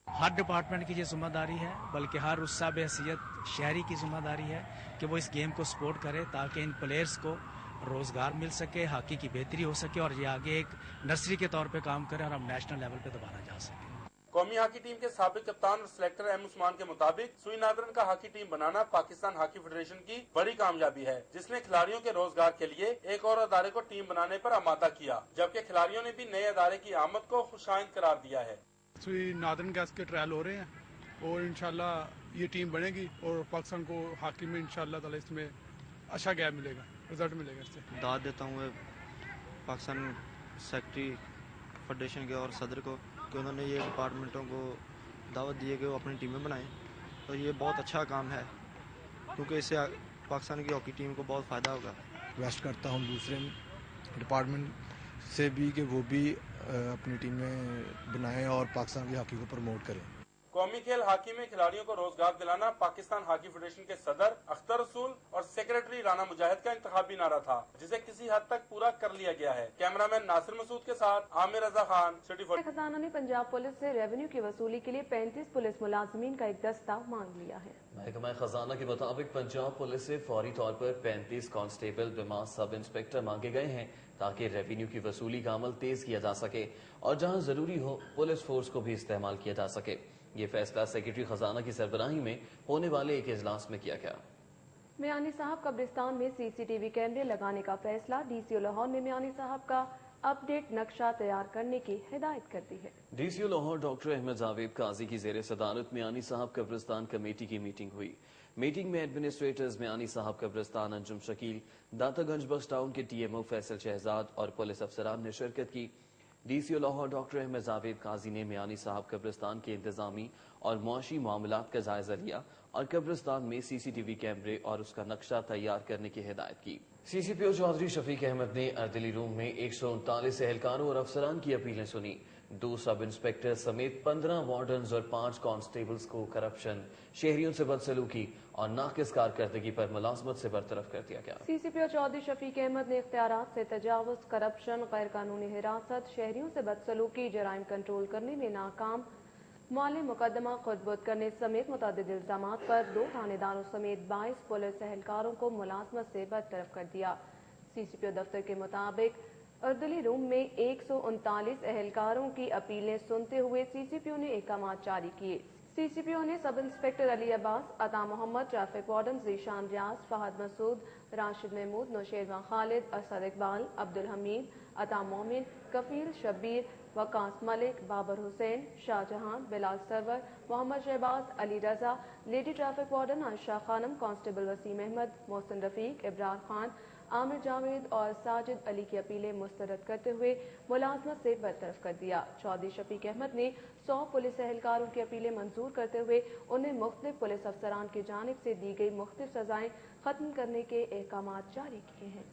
हर डिपार्टमेंट की ये जिम्मेदारी है, बल्कि हर उस हैसियत शहरी की जिम्मेदारी है कि वो इस गेम को सपोर्ट करे ताकि इन प्लेयर्स को रोजगार मिल सके, हॉकी की बेहतरी हो सके और ये आगे एक नर्सरी के तौर पे काम करे और हम नेशनल लेवल पे दोबारा जा सके। कौमी हॉकी टीम के साबिक कप्तान और सिलेक्टर एम उस्मान के मुताबिक सुई नॉर्दर्न का हॉकी टीम बनाना पाकिस्तान हॉकी फेडरेशन की बड़ी कामयाबी है, जिसने खिलाड़ियों के रोजगार के लिए एक और अदारे को टीम बनाने पर आमादा किया, जबकि खिलाड़ियों ने भी नए अदारे की आमद को खुशाइंद करार दिया है। सुई नॉर्दर्न गैस के ट्रायल हो रहे हैं और इंशाल्लाह ये टीम बनेगी और पाकिस्तान को हॉकी में इंशाल्लाह ताला इसमें अच्छा गैप मिलेगा, रिजल्ट मिलेगा। इससे दाद देता हूँ पाकिस्तान सेक्रेटरी फेडरेशन के और सदर को कि उन्होंने ये डिपार्टमेंटों को दावत दी है कि वो अपनी टीमें बनाएं, और ये बहुत अच्छा काम है क्योंकि इससे पाकिस्तान की हॉकी टीम को बहुत फ़ायदा होगा। रिक्वेस्ट करता हूँ दूसरे डिपार्टमेंट से भी कि वो भी अपनी टीमें बनाएं और पाकिस्तान की हॉकी को प्रमोट करें। कौमी खेल हॉकी में खिलाड़ियों को रोजगार दिलाना पाकिस्तान हॉकी फेडरेशन के सदर अख्तर रसूल और सेक्रेटरी राना मुजाहिद का इंतखाबी नारा था, जिसे किसी हद तक पूरा कर लिया गया है। कैमरामैन नासिर मसूद के साथ आमिर रजा खान, सिटी फॉर। खजाना ने पंजाब पुलिस से रेवेन्यू की वसूली के लिए 35 पुलिस मुलाजमीन का एक दस्ता मांग लिया है। महकमा खजाना के मुताबिक पंजाब पुलिस से फौरी तौर पर 35 कांस्टेबल बिमा सब इंस्पेक्टर मांगे गए हैं ताकि रेवेन्यू की वसूली का अमल तेज किया जा सके और जहां जरूरी हो पुलिस फोर्स को भी इस्तेमाल किया जा सके। ये फैसला सेक्रेटरी खजाना की सरबराही में होने वाले एक इजलास में किया गया। मियानी साहब कब्रिस्तान में सीसीटीवी कैमरे लगाने का फैसला। डीसीओ लाहौर ने मियानी साहब का अपडेट नक्शा तैयार करने की हिदायत कर दी है। डीसीओ लाहौर डॉक्टर अहमद जावेद काजी की जेर सदारत मियानी साहब कब्रिस्तान कमेटी की मीटिंग हुई। मीटिंग में एडमिनिस्ट्रेटर्स मियानी साहब कब्रिस्तान अंजुम शकील, दातागंज बख्श टाउन के टीएमओ फैसल शहजाद और पुलिस अफसरान ने शिरकत की। डीसीओ लाहौर डॉक्टर अहमद जावेद काजी ने मियानी साहब कब्रिस्तान के इंतजामी और मुआशी मामलात का जायजा लिया और कब्रिस्तान में सीसीटीवी कैमरे और उसका नक्शा तैयार करने की हिदायत की। सीसीपीओ चौधरी शफीक अहमद ने अर्दली रूम में 139 एहलकारों और अफसरान की अपीलें सुनी। 2 सब इंस्पेक्टर समेत 15 वार्डन्स और 5 कांस्टेबल्स को करप्शन, शहरियों से बदसलूकी और नाकिस कारकर्दगी पर मुलाजमत से बरतरफ कर दिया गया। सीसीपीओ चौधरी शफीक अहमद ने इख्तियारात से तजावुज, करप्शन, गैर कानूनी हिरासत, शहरियों से बदसलूकी, जराइम कंट्रोल करने में नाकाम, माली मुकदमा खुदबुद करने समेत मुतअद्दिद इल्जामात पर 2 थानेदारों समेत 22 पुलिस एहलकारों को मुलाजमत से बरतरफ कर दिया। सीसीपीओ दफ्तर के मुताबिक अर्दली रूम में 139 एहलकारों की अपीलें सुनते हुए सीसीपीओ ने अहकामात जारी किए। सीसीपीओ ने sub inspector Ali Abbas, Ata Mohammad, traffic warden Zeeshan Riaz, Fahad Masood, Rashid Mahmood, Nausherwan Khalid, Asad Iqbal, Abdul Hameed, Ata Momin, Kafeel Shabbir, Waqas Malik, Babar Hussain, Shahjahan, Bilal Sarwar, Mohammad Shahbaz, Ali Raza, lady traffic warden Ayesha Khanum, constable Waseem Ahmed, Mohsin Rafiq, Ibrar Khan, Aamir Javed और साजिद अली की अपीलें मुस्तरद करते हुए मुलाजमत से बरतरफ कर दिया। चौधरी शफीक अहमद ने 100 पुलिस एहलकारों की अपीलें मंजूर करते हुए उन्हें मुख्तलिफ पुलिस अफसरान की जानिब से दी गई मुख्तलिफ सजाएं खत्म करने के अहकामात जारी किए हैं।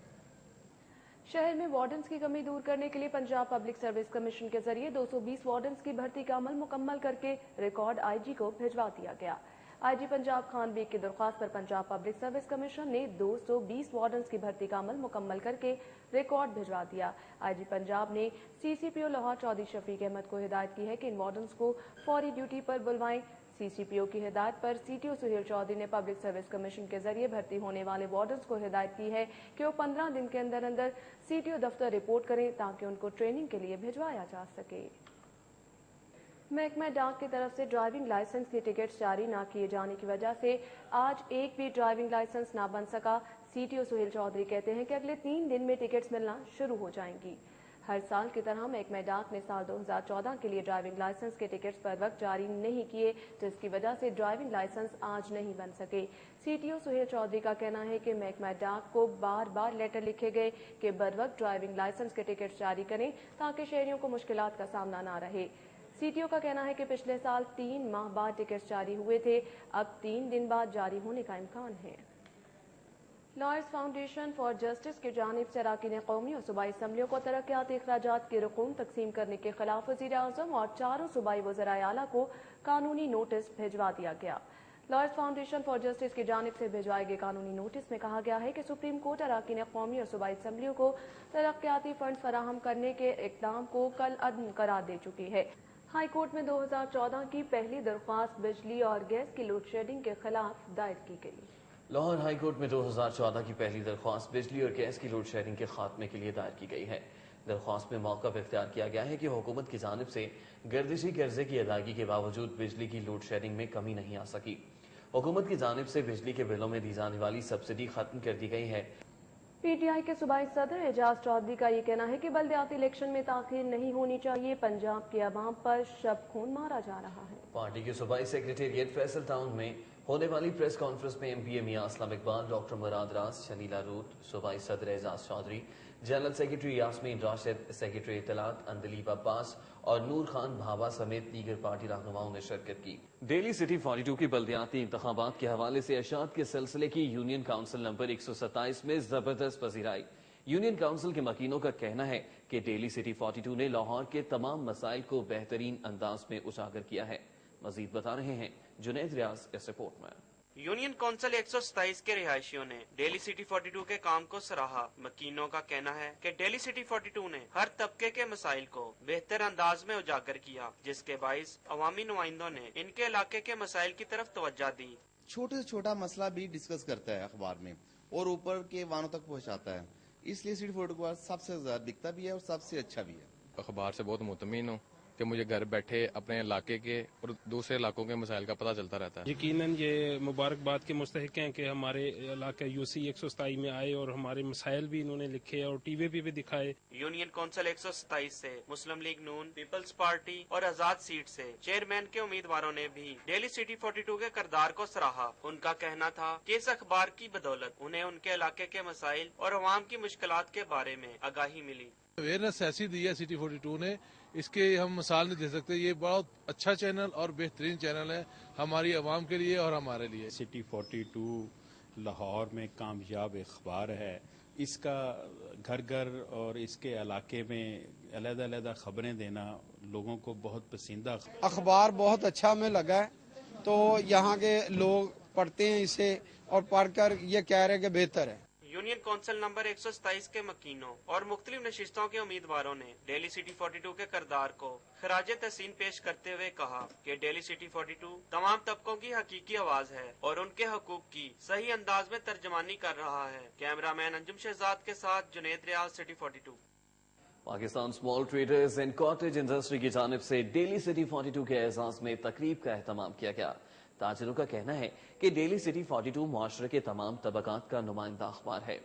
शहर में वार्डन्स की कमी दूर करने के लिए पंजाब पब्लिक सर्विस कमीशन के जरिए 220 वार्डन्स की भर्ती का अमल मुकम्मल करके रिकॉर्ड आईजी को भिजवा दिया गया। आईजी पंजाब खान बेग की दरख्वास्त पर पंजाब पब्लिक सर्विस कमीशन ने 220 वार्डन्स की भर्ती का अमल मुकम्मल करके रिकॉर्ड भिजवा दिया। आईजी पंजाब ने सीसीपीओ लाहौर चौधरी शफीक अहमद को हिदायत की है कि इन वार्डन्स को फौरी ड्यूटी पर बुलवाएं। सीसीपीओ की हिदायत पर सीटीओ सुहेल चौधरी ने पब्लिक सर्विस कमीशन के जरिए भर्ती होने वाले वार्डन्स को हिदायत की है कि वो 15 दिन के अंदर अंदर सीटीओ दफ्तर रिपोर्ट करें ताकि उनको ट्रेनिंग के लिए भिजवाया जा सके। महकमा डाक की तरफ से ड्राइविंग लाइसेंस की टिकट्स जारी न किए जाने की वजह से आज एक भी ड्राइविंग लाइसेंस ना बन सका। सीटीओ सुहेल चौधरी कहते हैं कि अगले 3 दिन में टिकट्स मिलना शुरू हो जाएंगी। हर साल की तरह महकमा डाक ने साल 2014 के लिए ड्राइविंग लाइसेंस के टिकट्स पर वक्त जारी नहीं किए, जिसकी वजह से ड्राइविंग लाइसेंस आज नहीं बन सके। सीटीओ सुहेल चौधरी का कहना है कि महकमा डाक को बार बार लेटर लिखे गए कि बर वक्त ड्राइविंग लाइसेंस के टिकट्स जारी करें ताकि शहरियों को मुश्किलात का सामना न रहे। सीटीओ का कहना है कि पिछले साल 3 माह बाद टिकट्स जारी हुए थे, अब 3 दिन बाद जारी होने का इम्कान है। लॉयर्स फाउंडेशन फॉर जस्टिस की जानिब से अरकान कौमी और सूबाई असम्बलियों को तरक्याती अखराजात की रकूम तकसीम करने के खिलाफ वज़ीर आज़म और 4 सूबाई वज़राए आला को कानूनी नोटिस भिजवा दिया गया। लॉयर्स फाउंडेशन फॉर जस्टिस की जानिब से भिजवाए गए कानूनी नोटिस में कहा गया है कि सुप्रीम कोर्ट अरकान कौमी और सूबाई असम्बलियों को तरक्याती फंड फराहम करने के इक़दाम को कल अदम करार दे चुकी है। हाई कोर्ट में 2014 की पहली दरख्वास्त बिजली और गैस की लोड शेडिंग के खिलाफ दायर की गई। लाहौर हाई कोर्ट में 2014 की पहली दरख्वास्त बिजली और गैस की लोड शेडिंग के खात्मे के लिए दायर की गई है। दरख्वास्त में मौक़िफ़ इख्तियार किया गया है कि हुकूमत की जानिब से गर्दिशी कर्जे की अदायगी के बावजूद बिजली की लोड शेडिंग में कमी नहीं आ सकी। हुकूमत की जानिब से बिजली के बिलों में दी जाने वाली सब्सिडी खत्म कर दी गई है। पीटीआई के सूबाई सदर एजाज चौधरी का ये कहना है कि बल्दियाती इलेक्शन में ताख़ीर नहीं होनी चाहिए, पंजाब के अवाम पर शब खून मारा जा रहा है। पार्टी के सूबाई सेक्रेटेरिएट फैसल टाउन में होने वाली प्रेस कॉन्फ्रेंस में एमपीए मियां असलम इकबाल, डॉक्टर मुराद राज, शनीला रूट, सूबाई सदर Ejaz Chaudhry, general secretary Yasmin Rashid, secretary इत्तलात अंदलीब अब्बास और नूर खान भाभा समेत दीगर पार्टी रहनुमाओं ने शिरकत की। डेली सिटी 42 की बल्दियाती इंतखाबात के हवाले से अशात के सिलसिले की यूनियन काउंसिल नंबर 127 में जबरदस्त पजीराई। یونین کونسل کے مکینوں کا کہنا ہے کہ ڈیلی سٹی 42 نے لاہور کے تمام مسائل کو بہترین انداز میں اجاگر کیا ہے. مزید بتا رہے ہیں جنید ریاض اس رپورٹ میں. یونین کونسل 127 کے رہائشیوں نے ڈیلی سٹی 42 کے کام کو سراہا. مکینوں کا کہنا ہے کہ ڈیلی سٹی 42 نے ہر طبقے کے مسائل کو بہتر انداز میں اجاگر کیا، جس کے باعث عوامی نمائندوں نے ان کے علاقے کے مسائل کی طرف توجہ دی. چھوٹے سے چھوٹا مسئلہ بھی ڈسکس کرتا ہے اخبار میں اور اوپر کے وانوں تک پہنچاتا ہے، اس لیے سٹی 42 سب سے زیادہ دکھتا بھی ہے اور سب سے اچھا بھی ہے. اخبار سے بہت مطمئن ہوں کہ مجھے گھر بیٹھے اپنے علاقے کے اور دوسرے علاقوں کے مسائل کا پتہ چلتا رہتا ہے. یقیناً یہ مبارکباد کے مستحق ہیں کہ ہمارے علاقہ UC 127 میں آئے اور ہمارے مسائل بھی انہوں نے لکھے اور ٹی وی پہ بھی دکھائے. یونین کونسل 127 سے مسلم لیگ نون، پیپلز پارٹی اور آزاد سیٹ سے چیئرمین کے امیدواروں نے بھی ڈیلی سٹی 42 کے کردار کو سراہا. ان کا کہنا تھا کہ اس اخبار کی بدولت انہیں ان کے علاقے کے مسائل اور عوام کی مشکلات کے بارے میں آگاہی ملی. اویئرنیس ایسی دی ہے سٹی 42 نے، اس کے ہم مثال نہیں دے سکتے. یہ بہت اچھا چینل اور بہترین چینل ہے ہماری عوام کے لیے اور ہمارے لیے. سٹی 42 لاہور میں کامیاب اخبار ہے. اس کا گھر گھر اور اس کے علاقے میں علیحدہ علیحدہ خبریں دینا لوگوں کو بہت پسندہ. اخبار بہت اچھا ہمیں لگا ہے، تو یہاں کے لوگ پڑھتے ہیں اسے اور پڑھ کر یہ کہہ رہے ہیں کہ بہتر ہے. یونین کونسل نمبر 127 کے مکینوں اور مختلف نشستوں کے امیدواروں نے ڈیلی سٹی 42 کے کردار کو خراج تحسین پیش کرتے ہوئے کہا کہ ڈیلی سٹی 42 تمام طبقوں کی حقیقی آواز ہے اور ان کے حقوق کی صحیح انداز میں ترجمانی کر رہا ہے. کیمرہ مین انجم شہزاد کے ساتھ Junaid Riaz, city 42. Pakistan small traders and cottage industry کی جانب سے ڈیلی سٹی 42 کے اعزاز میں تقریب کا اہتمام کیا گیا. تاجروں کا کہنا ہے کہ ڈیلی سٹی 42 معاشرے کے تمام طبقات کا نمائندہ اخبار ہے.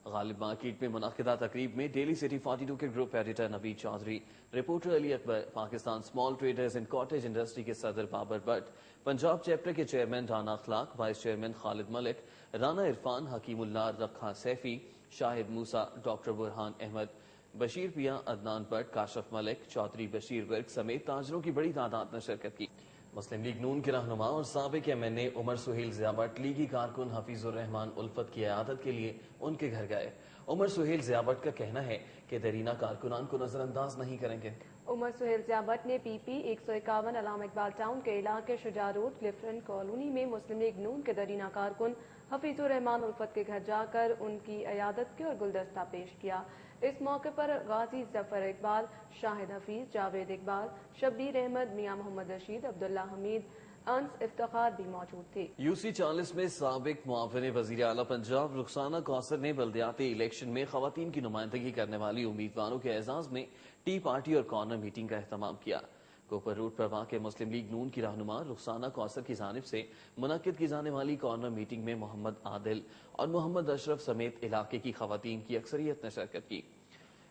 غالب مارکیٹ میں منعقدہ تقریب میں ڈیلی سٹی 42 کے group editor Naveed Chaudhry, reporter Ali Akbar, Pakistan small traders and cottage industry کے صدر بابر بٹ، پنجاب چیپٹر کے chairman Rana Akhlaq, vice chairman Khalid Malik, Rana Irfan, Hakim Ullah, رکھا سیفی، شاہد موسیٰ، ڈاکٹر برہان احمد، بشیر پیا، عدنان بٹ، کاشف ملک، چودھری بشیر ورک سمیت تاجروں کی بڑی تعداد نے شرکت کی. مسلم لیگ نون کے رہنما اور سابق MNA عمر سہیل ضیاء بٹ لیگی کارکن حفیظ الرحمان الفت کی عیادت کے لیے ان کے گھر گئے. عمر سہیل ضیاء بٹ کا کہنا ہے کہ دیرینہ کارکنان کو نظر انداز نہیں کریں گے. عمر سہیل ضیاء بٹ نے PP 151 علامہ اقبال ٹاؤن کے علاقے شجاع روڈ کلفٹن کالونی میں مسلم لیگ نون کے دیرینہ کارکن حفیظ الرحمان الفت کے گھر جا کر ان کی عیادت کی اور گلدستہ پیش کیا. اس موقع پر غازی ظفر اقبال، شاہد حفیظ، جاوید اقبال، شبیر احمد، میاں محمد رشید، عبداللہ حمید، انس افتخار بھی موجود تھے. UC 40 میں سابق معاون وزیر اعلیٰ پنجاب رخسانہ کوثر نے بلدیاتی الیکشن میں خواتین کی نمائندگی کرنے والی امیدواروں کے اعزاز میں ٹی پارٹی اور کارنر میٹنگ کا اہتمام کیا. کوپر روڈ پر واقع مسلم لیگ نون کی رہنما رخسانہ کوثر کی جانب سے منعقد کی جانے والی کارنر میٹنگ میں محمد عادل اور محمد اشرف سمیت علاقے کی خواتین کی اکثریت نے شرکت کی.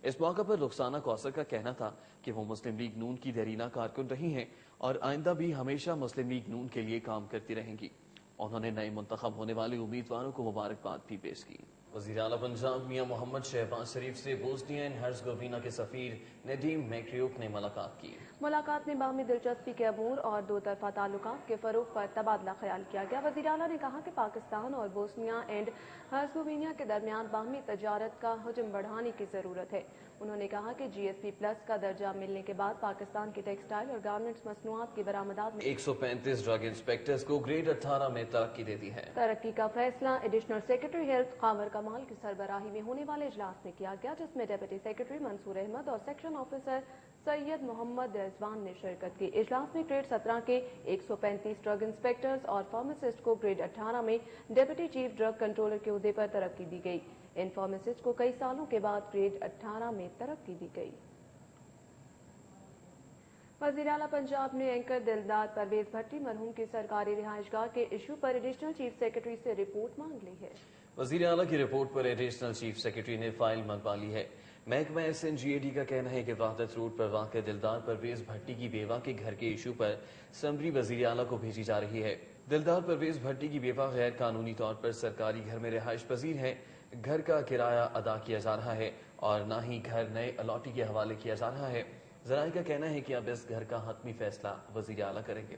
اس موقع پر رخسانہ کوثر کا کہنا تھا کہ وہ مسلم لیگ نون کی دیرینہ کارکن رہی ہیں اور آئندہ بھی ہمیشہ مسلم لیگ نون کے لیے کام کرتی رہیں گی. انہوں نے نئے منتخب ہونے والے امیدواروں کو مبارکباد بھی پیش کی. وزیر اعلیٰ پنجاب میاں محمد شہباز شریف سے بوسنیا اینڈ ہرزگووینا کے سفیر ندیم میکریوک نے ملاقات کی. ملاقات میں باہمی دلچسپی کے امور اور دو طرفہ تعلقات کے فروغ پر تبادلہ خیال کیا گیا. وزیر اعلیٰ نے کہا کہ پاکستان اور بوسنیا اینڈ ہرزگووینا کے درمیان باہمی تجارت کا حجم بڑھانے کی ضرورت ہے. انہوں نے کہا کہ GSP+ کا درجہ ملنے کے بعد پاکستان کی ٹیکسٹائل اور گارمنٹس مصنوعات کی برآمدات میں 135 ڈرگ انسپیکٹرز کو گریڈ 18 میں ترقی دے دی ہے. ترقی کا فیصلہ ایڈیشنل سیکرٹری ہیلتھ قمر کمال کی سربراہی میں ہونے والے اجلاس میں کیا گیا، جس میں ڈپٹی سیکرٹری منصور احمد اور سیکشن آفیسر سید محمد رضوان نے شرکت کی. اجلاس میں گریڈ 17 کے 135 ڈرگ انسپیکٹرز اور فارماسسٹ کو گریڈ 18 میں ڈپٹی چیف ڈرگ کنٹرولر کے عہدے پر ترقی دی گئی. ان فارماسسٹ کو کئی سالوں کے بعد گریڈ 18 میں ترقی دی گئی. وزیر اعلیٰ پنجاب نے اینکر دلدار پرویز بھٹی مرحوم کی سرکاری رہائش گاہ کے ایشو پر ایڈیشنل چیف سیکرٹری سے رپورٹ مانگ لی ہے. وزیر اعلیٰ کی رپورٹ پر ایڈیشنل چیف سیکرٹری نے فائل منگوا لی ہے. محکمہ SNGAD کا کہنا ہے کہ وحدت روڈ پر واقع دلدار پرویز بھٹی کی بیوہ کے گھر کے ایشو پر سمری وزیر اعلیٰ کو بھیجی جا رہی ہے. دلدار پرویز بھٹی کی بیوہ غیر قانونی طور پر سرکاری گھر میں رہائش پذیر ہے. گھر کا کرایہ ادا کیا جا رہا ہے اور نہ ہی گھر نئے الاٹی کے حوالے کیا جا رہا ہے. ذرائع کا کہنا ہے کہ اب اس گھر کا حتمی فیصلہ وزیر اعلیٰ کریں گے.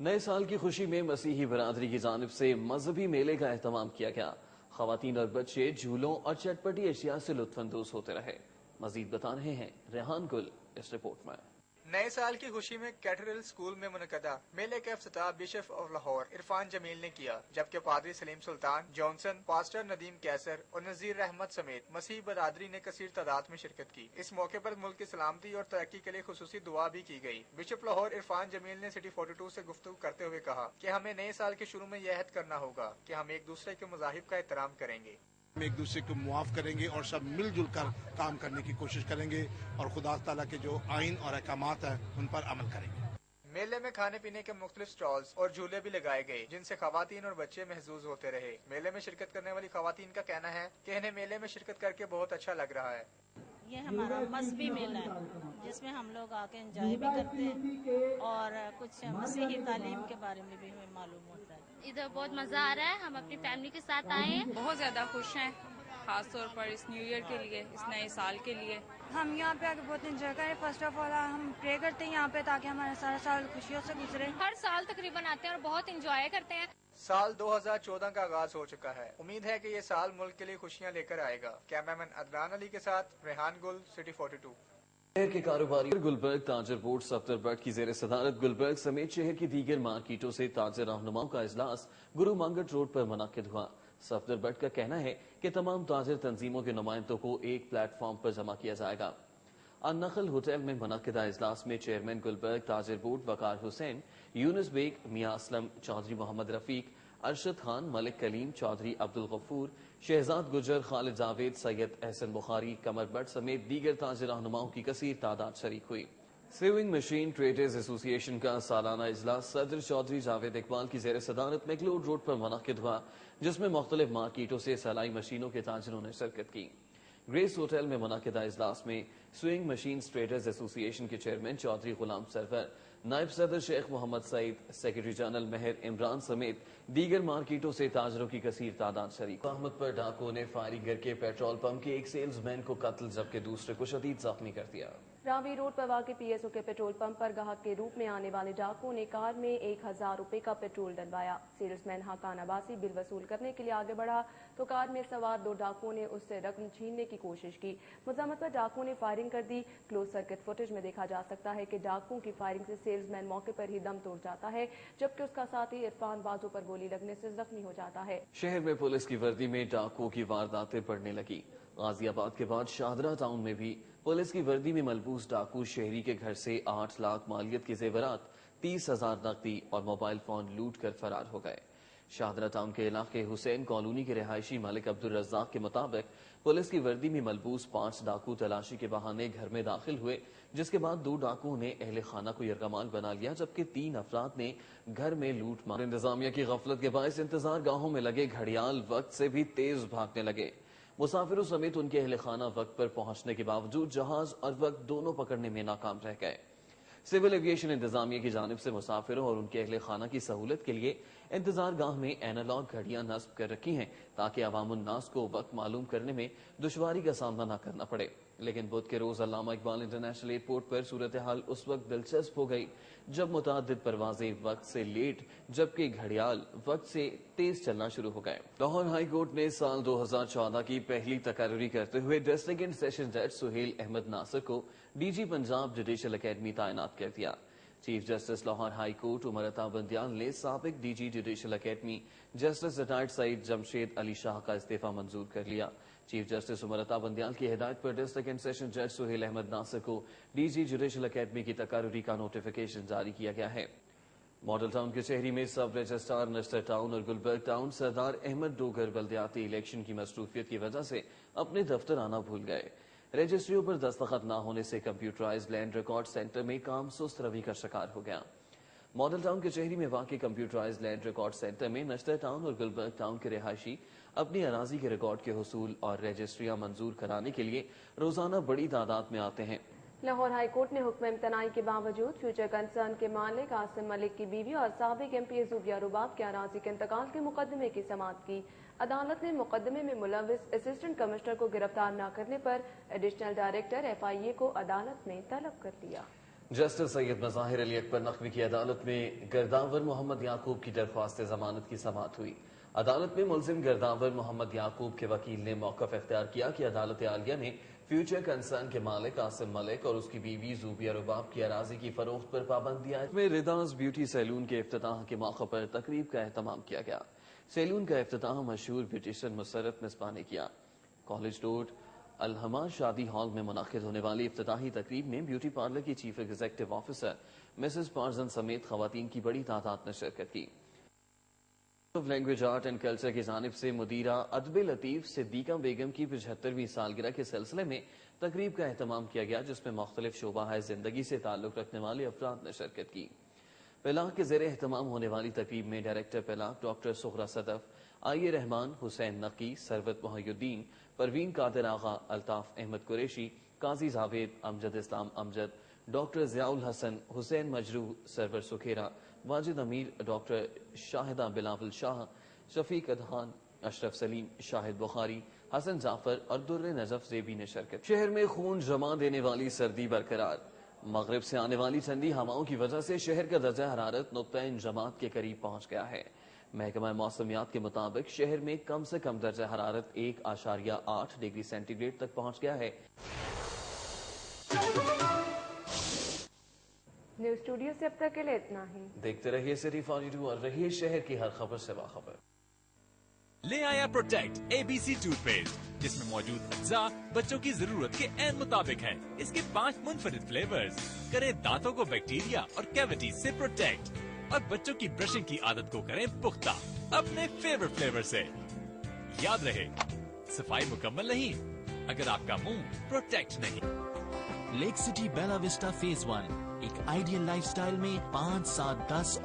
نئے سال کی خوشی میں مسیحی برادری کی جانب سے مذہبی میلے کا اہتمام کیا گیا. خواتین اور بچے جھولوں اور چٹپٹی اشیاء سے لطف اندوز ہوتے رہے. مزید بتا رہے ہیں ریحان گل اس رپورٹ میں. نئے سال کی خوشی میں کیتھیڈرل اسکول میں منعقدہ میلے کا افتتاح بشپ آف لاہور عرفان جمیل نے کیا، جبکہ پادری سلیم سلطان، جانسن، پاسٹر ندیم کیسر اور نذیر رحمت سمیت مسیح برادری نے کثیر تعداد میں شرکت کی. اس موقع پر ملک کی سلامتی اور ترقی کے لیے خصوصی دعا بھی کی گئی. بشپ لاہور عرفان جمیل نے سٹی 42 سے گفتگو کرتے ہوئے کہا کہ ہمیں نئے سال کے شروع میں یہ عہد کرنا ہوگا کہ ہم ایک دوسرے کے مذاہب کا احترام کریں گے. ہم ایک دوسرے کو معاف کریں گے اور سب مل جل کر کام کرنے کی کوشش کریں گے اور خدا تعالیٰ کے جو آئین اور احکامات ہیں ان پر عمل کریں گے. میلے میں کھانے پینے کے مختلف سٹالز اور جھولے بھی لگائے گئے جن سے خواتین اور بچے محظوظ ہوتے رہے. میلے میں شرکت کرنے والی خواتین کا کہنا ہے کہ انہیں میلے میں شرکت کر کے بہت اچھا لگ رہا ہے. یہ ہمارا مذہبی میلہ ہے جس میں ہم لوگ آ کے انجوائے بھی کرتے ہیں اور کچھ مسیحی تعلیم کے بارے میں بھی ہمیں معلوم ہوتا ہے. ادھر بہت مزہ آ رہا ہے. ہم اپنی فیملی کے ساتھ آئے ہیں. بہت زیادہ خوش ہیں، خاص طور پر اس نیو ایئر کے لیے، اس نئے سال کے لیے. ہم یہاں پہ آ کے بہت انجوائے کریں. فرسٹ آف آل ہم پرے کرتے ہیں یہاں پہ تاکہ ہمارا سارا سال خوشیوں سے گزرے. ہر سال تقریباً آتے ہیں اور بہت انجوائے کرتے ہیں. سال 2014 کا آغاز ہو چکا ہے. امید ہے کہ یہ سال ملک کے لیے خوشیاں لے کر آئے گا. کیمرامین عدنان علی کے ساتھ ریحان گل، سٹی 42. شہر کے کاروباری گلبرگ تاجر بورڈ صفدر بٹ کی زیر صدارت گلبرگ سمیت شہر کی دیگر مارکیٹوں سے تاجر رہنماؤں کا اجلاس گرو مانگٹ روڈ پر منعقد ہوا. صفدر بٹ کا کہنا ہے کہ تمام تاجر تنظیموں کے نمائندوں کو ایک پلیٹ فارم پر جمع کیا جائے گا. النخل ہوٹل میں منعقدہ اجلاس میں چیئرمین گلبرگ تاجر بورڈ وقار حسین، یونس بیگ، میاں اسلم، چودھری محمد رفیق، ارشد خان، ملک کلیم، چودھری عبدالغفور، شہزاد گجر، خالد جاوید، سید احسن بخاری، قمر بٹ سمیت دیگر تاجر رہنماؤں کی کثیر تعداد شریک ہوئی. سیونگ مشین ٹریڈرز ایسوسی ایشن کا سالانہ اجلاس صدر چودھری جاوید اقبال کی زیر صدارت میکلوڈ روڈ پر منعقد ہوا، جس میں مختلف مارکیٹوں سے سلائی مشینوں کے تاجروں نے شرکت کی. گریس ہوٹل میں منعقدہ اجلاس میں سوئنگ مشینز ٹریڈرز ایسوسی ایشن کے چیئرمین چودھری غلام سرور، نائب صدر شیخ محمد سعید، سیکرٹری جنرل مہر عمران سمیت دیگر مارکیٹوں سے تاجروں کی کثیر تعداد شریک. احمد پر ڈاکوؤں نے فائرنگ کر کے پیٹرول پمپ کے ایک سیلز مین کو قتل جبکہ دوسرے کو شدید زخمی کر دیا. راوی روڈ پر واقع پی ایس او کے پیٹرول پمپ پر گاہک کے روپ میں آنے والے ڈاکوؤں نے کار میں 1000 روپے کا پیٹرول ڈلوایا. سیلز مین حقان عباسی بل وصول کرنے کے لیے آگے بڑھا تو کار میں سوار 2 ڈاکوؤں نے اس سے رقم چھیننے کی کوشش کی. مزاحمت پر ڈاکوؤں نے فائرنگ کر دی. کلوز سرکٹ فوٹیج میں دیکھا جا سکتا ہے کہ ڈاکوؤں کی فائرنگ سے سیلز مین موقع پر ہی دم توڑ جاتا ہے جبکہ اس کا ساتھی عرفان بازو پر گولی لگنے سے زخمی ہو جاتا ہے. شہر میں پولیس کی وردی میں ڈاکوؤں کی وارداتیں بڑھنے لگی. غازی آباد کے بعد شاہدرہ ٹاؤن میں بھی پولیس کی وردی میں ملبوس ڈاکو شہری کے گھر سے 8 لاکھ مالیت کے زیورات، 30,000 نقدی اور موبائل فون لوٹ کر فرار ہو گئے. شاہدرہ ٹاؤن کے علاقے حسین کالونی کے رہائشی مالک عبدالرزاق کے مطابق پولیس کی وردی میں ملبوس 5 ڈاکو تلاشی کے بہانے گھر میں داخل ہوئے، جس کے بعد 2 ڈاکوؤں نے اہل خانہ کو یرغمال بنا لیا جبکہ 3 افراد نے گھر میں لوٹ مار. انتظامیہ کی غفلت کے باعث انتظار گاہوں میں لگے گھڑیال وقت سے بھی تیز بھاگنے لگے. مسافروں سمیت ان کے اہل خانہ وقت پر پہنچنے کے باوجود جہاز اور وقت دونوں پکڑنے میں ناکام رہ گئے. سول ایویشن انتظامیہ کی جانب سے مسافروں اور ان کے اہل خانہ کی سہولت کے لیے انتظار گاہ میں اینالاگ گھڑیاں نصب کر رکھی ہیں تاکہ عوام الناس کو وقت معلوم کرنے میں دشواری کا سامنا نہ کرنا پڑے. لیکن بدھ کے روز علامہ اقبال انٹرنیشنل ایئرپورٹ پر صورتحال اس وقت دلچسپ ہو گئی جب متعدد پروازیں وقت سے لیٹ جبکہ گھڑیال وقت سے تیز چلنا شروع ہو گئے. لاہور ہائی کورٹ نے سال 2014 کی پہلی تقرری کرتے ہوئے ڈسٹرکٹ سیشن جج سہیل احمد ناصر کو D G Punjab judicial academy تعینات کر دیا. Chief justice Lahore high court Umar Ata Bandial نے سابق D G judicial academy justice retired Saeed Jamshed Ali Shah کا استعفیٰ منظور کر لیا. چیف جسٹس عمر عطا بندیال کی ہدایت پر ڈسٹرکٹ سیشن جج سہیل احمد ناصر کو ڈی جی جوڈیشل اکیڈمی کی تقرری کا نوٹیفیکیشن جاری کیا گیا ہے. ماڈل ٹاؤن کے شہری میں سب رجسٹرار نشتر ٹاؤن اور گلبرگ ٹاؤن سردار احمد ڈوگر بلدیاتی الیکشن کی مصروفیت کی وجہ سے اپنے دفتر آنا بھول گئے. رجسٹریوں پر دستخط نہ ہونے سے کمپیوٹرائز لینڈ ریکارڈ سینٹر میں کام سست روی کا شکار ہو گیا. ماڈل ٹاؤن کے شہری میں واقع کمپیوٹرائز لینڈ ریکارڈ سینٹر میں نشتر ٹاؤن اور گلبرگ ٹاؤن کے رہائشی اپنی اراضی کے ریکارڈ کے حصول اور رجسٹریاں منظور کرانے کے لیے روزانہ بڑی تعداد میں آتے ہیں. لاہور ہائی کورٹ نے حکم امتناعی کے باوجود فیوچر کنسرن کے مالک عاصم ملک کی بیوی اور سابق ایم پی زوبیہ رباب کے اراضی کے انتقال کے مقدمے کی سماعت کی. عدالت نے مقدمے میں ملوث اسسٹنٹ کمشنر کو گرفتار نہ کرنے پر ایڈیشنل ڈائریکٹر ایف آئی اے کو عدالت میں طلب کر دیا. جسٹس سید مظاہر علی اکبر نقوی کی عدالت میں گرداور محمد یعقوب کی درخواست ضمانت کی سماعت ہوئی. عدالت میں ملزم گرداور محمد یعقوب کے وکیل نے موقف اختیار کیا کہ عدالت عالیہ نے فیوچر کنسرن کے مالک عاصم ملک اور اس کی بیوی زوبیہ رباب کی اراضی کی فروخت پر پابندی عائد میں رداز بیوٹی سیلون کے افتتاح کے موقع پر تقریب کا اہتمام کیا گیا۔ سیلون کا افتتاح مشہور بیوٹیشین مسرت مصباح نے کیا۔ کالج روڈ الحما شادی ہال میں منعقد ہونے والی افتتاحی تقریب میں بیوٹی پارلر کی چیف ایگزیکٹو آفیسر مسز پارزن سمیت خواتین کی بڑی تعداد نے شرکت کی۔ لینگویج آرٹ اینڈ کلچر کی جانب سے مدیرہ ادب لطیف صدیقہ بیگم کی 75ویں سالگرہ کے سلسلے میں تقریب کا اہتمام کیا گیا، جس میں مختلف شعبہ زندگی سے تعلق رکھنے والے افراد نے شرکت کی۔ پلاک کے زیر اہتمام ہونے والی تقریب میں ڈائریکٹر پلاک ڈاکٹر سغرا صدف، آئی رحمان، حسین نقی، سروت محی الدین، پروین قادر آغا، الطاف احمد قریشی، قاضی جاوید، امجد اسلام امجد، ڈاکٹر ضیاء الحسن، حسین مجروح، سرور سکھیرا، واجد امیر، ڈاکٹر شاہدہ بلاول شاہ، شفیق ادھان، اشرف سلیم، شاہد بخاری، حسن جعفر اور در نجف زیبی نے شرکت۔ شہر میں خون جما دینے والی سردی برقرار۔ مغرب سے آنے والی ٹھنڈی ہواؤں کی وجہ سے شہر کا درجہ حرارت نقطہ انجماد کے قریب پہنچ گیا ہے۔ محکمہ موسمیات کے مطابق شہر میں کم سے کم درجہ حرارت 1.8 ڈگری سینٹی گریڈ تک پہنچ گیا ہے۔ نیوز اسٹوڈیو سے اب تک کے لیے اتنا ہی۔ دیکھتے رہیے سٹی 42 اور رہیے شہر کی ہر خبر سے باخبر۔ لے آیا پروٹیکٹ ABC ٹوتھ پیسٹ، جس میں موجود اجزاء بچوں کی ضرورت کے عین مطابق ہیں۔ اس کے 5 منفرد فلیورز کریں دانتوں کو بیکٹیریا اور کیویٹیز سے پروٹیکٹ، اور بچوں کی برشنگ کی عادت کو کریں پختہ اپنے فیورٹ فلیور سے۔ یاد رہے، صفائی مکمل نہیں اگر آپ کا منہ پروٹیکٹ نہیں۔ لیک سٹی بیلا وسٹا فیز 1 ایک آئیڈیل لائف سٹائل میں 5، 7، 10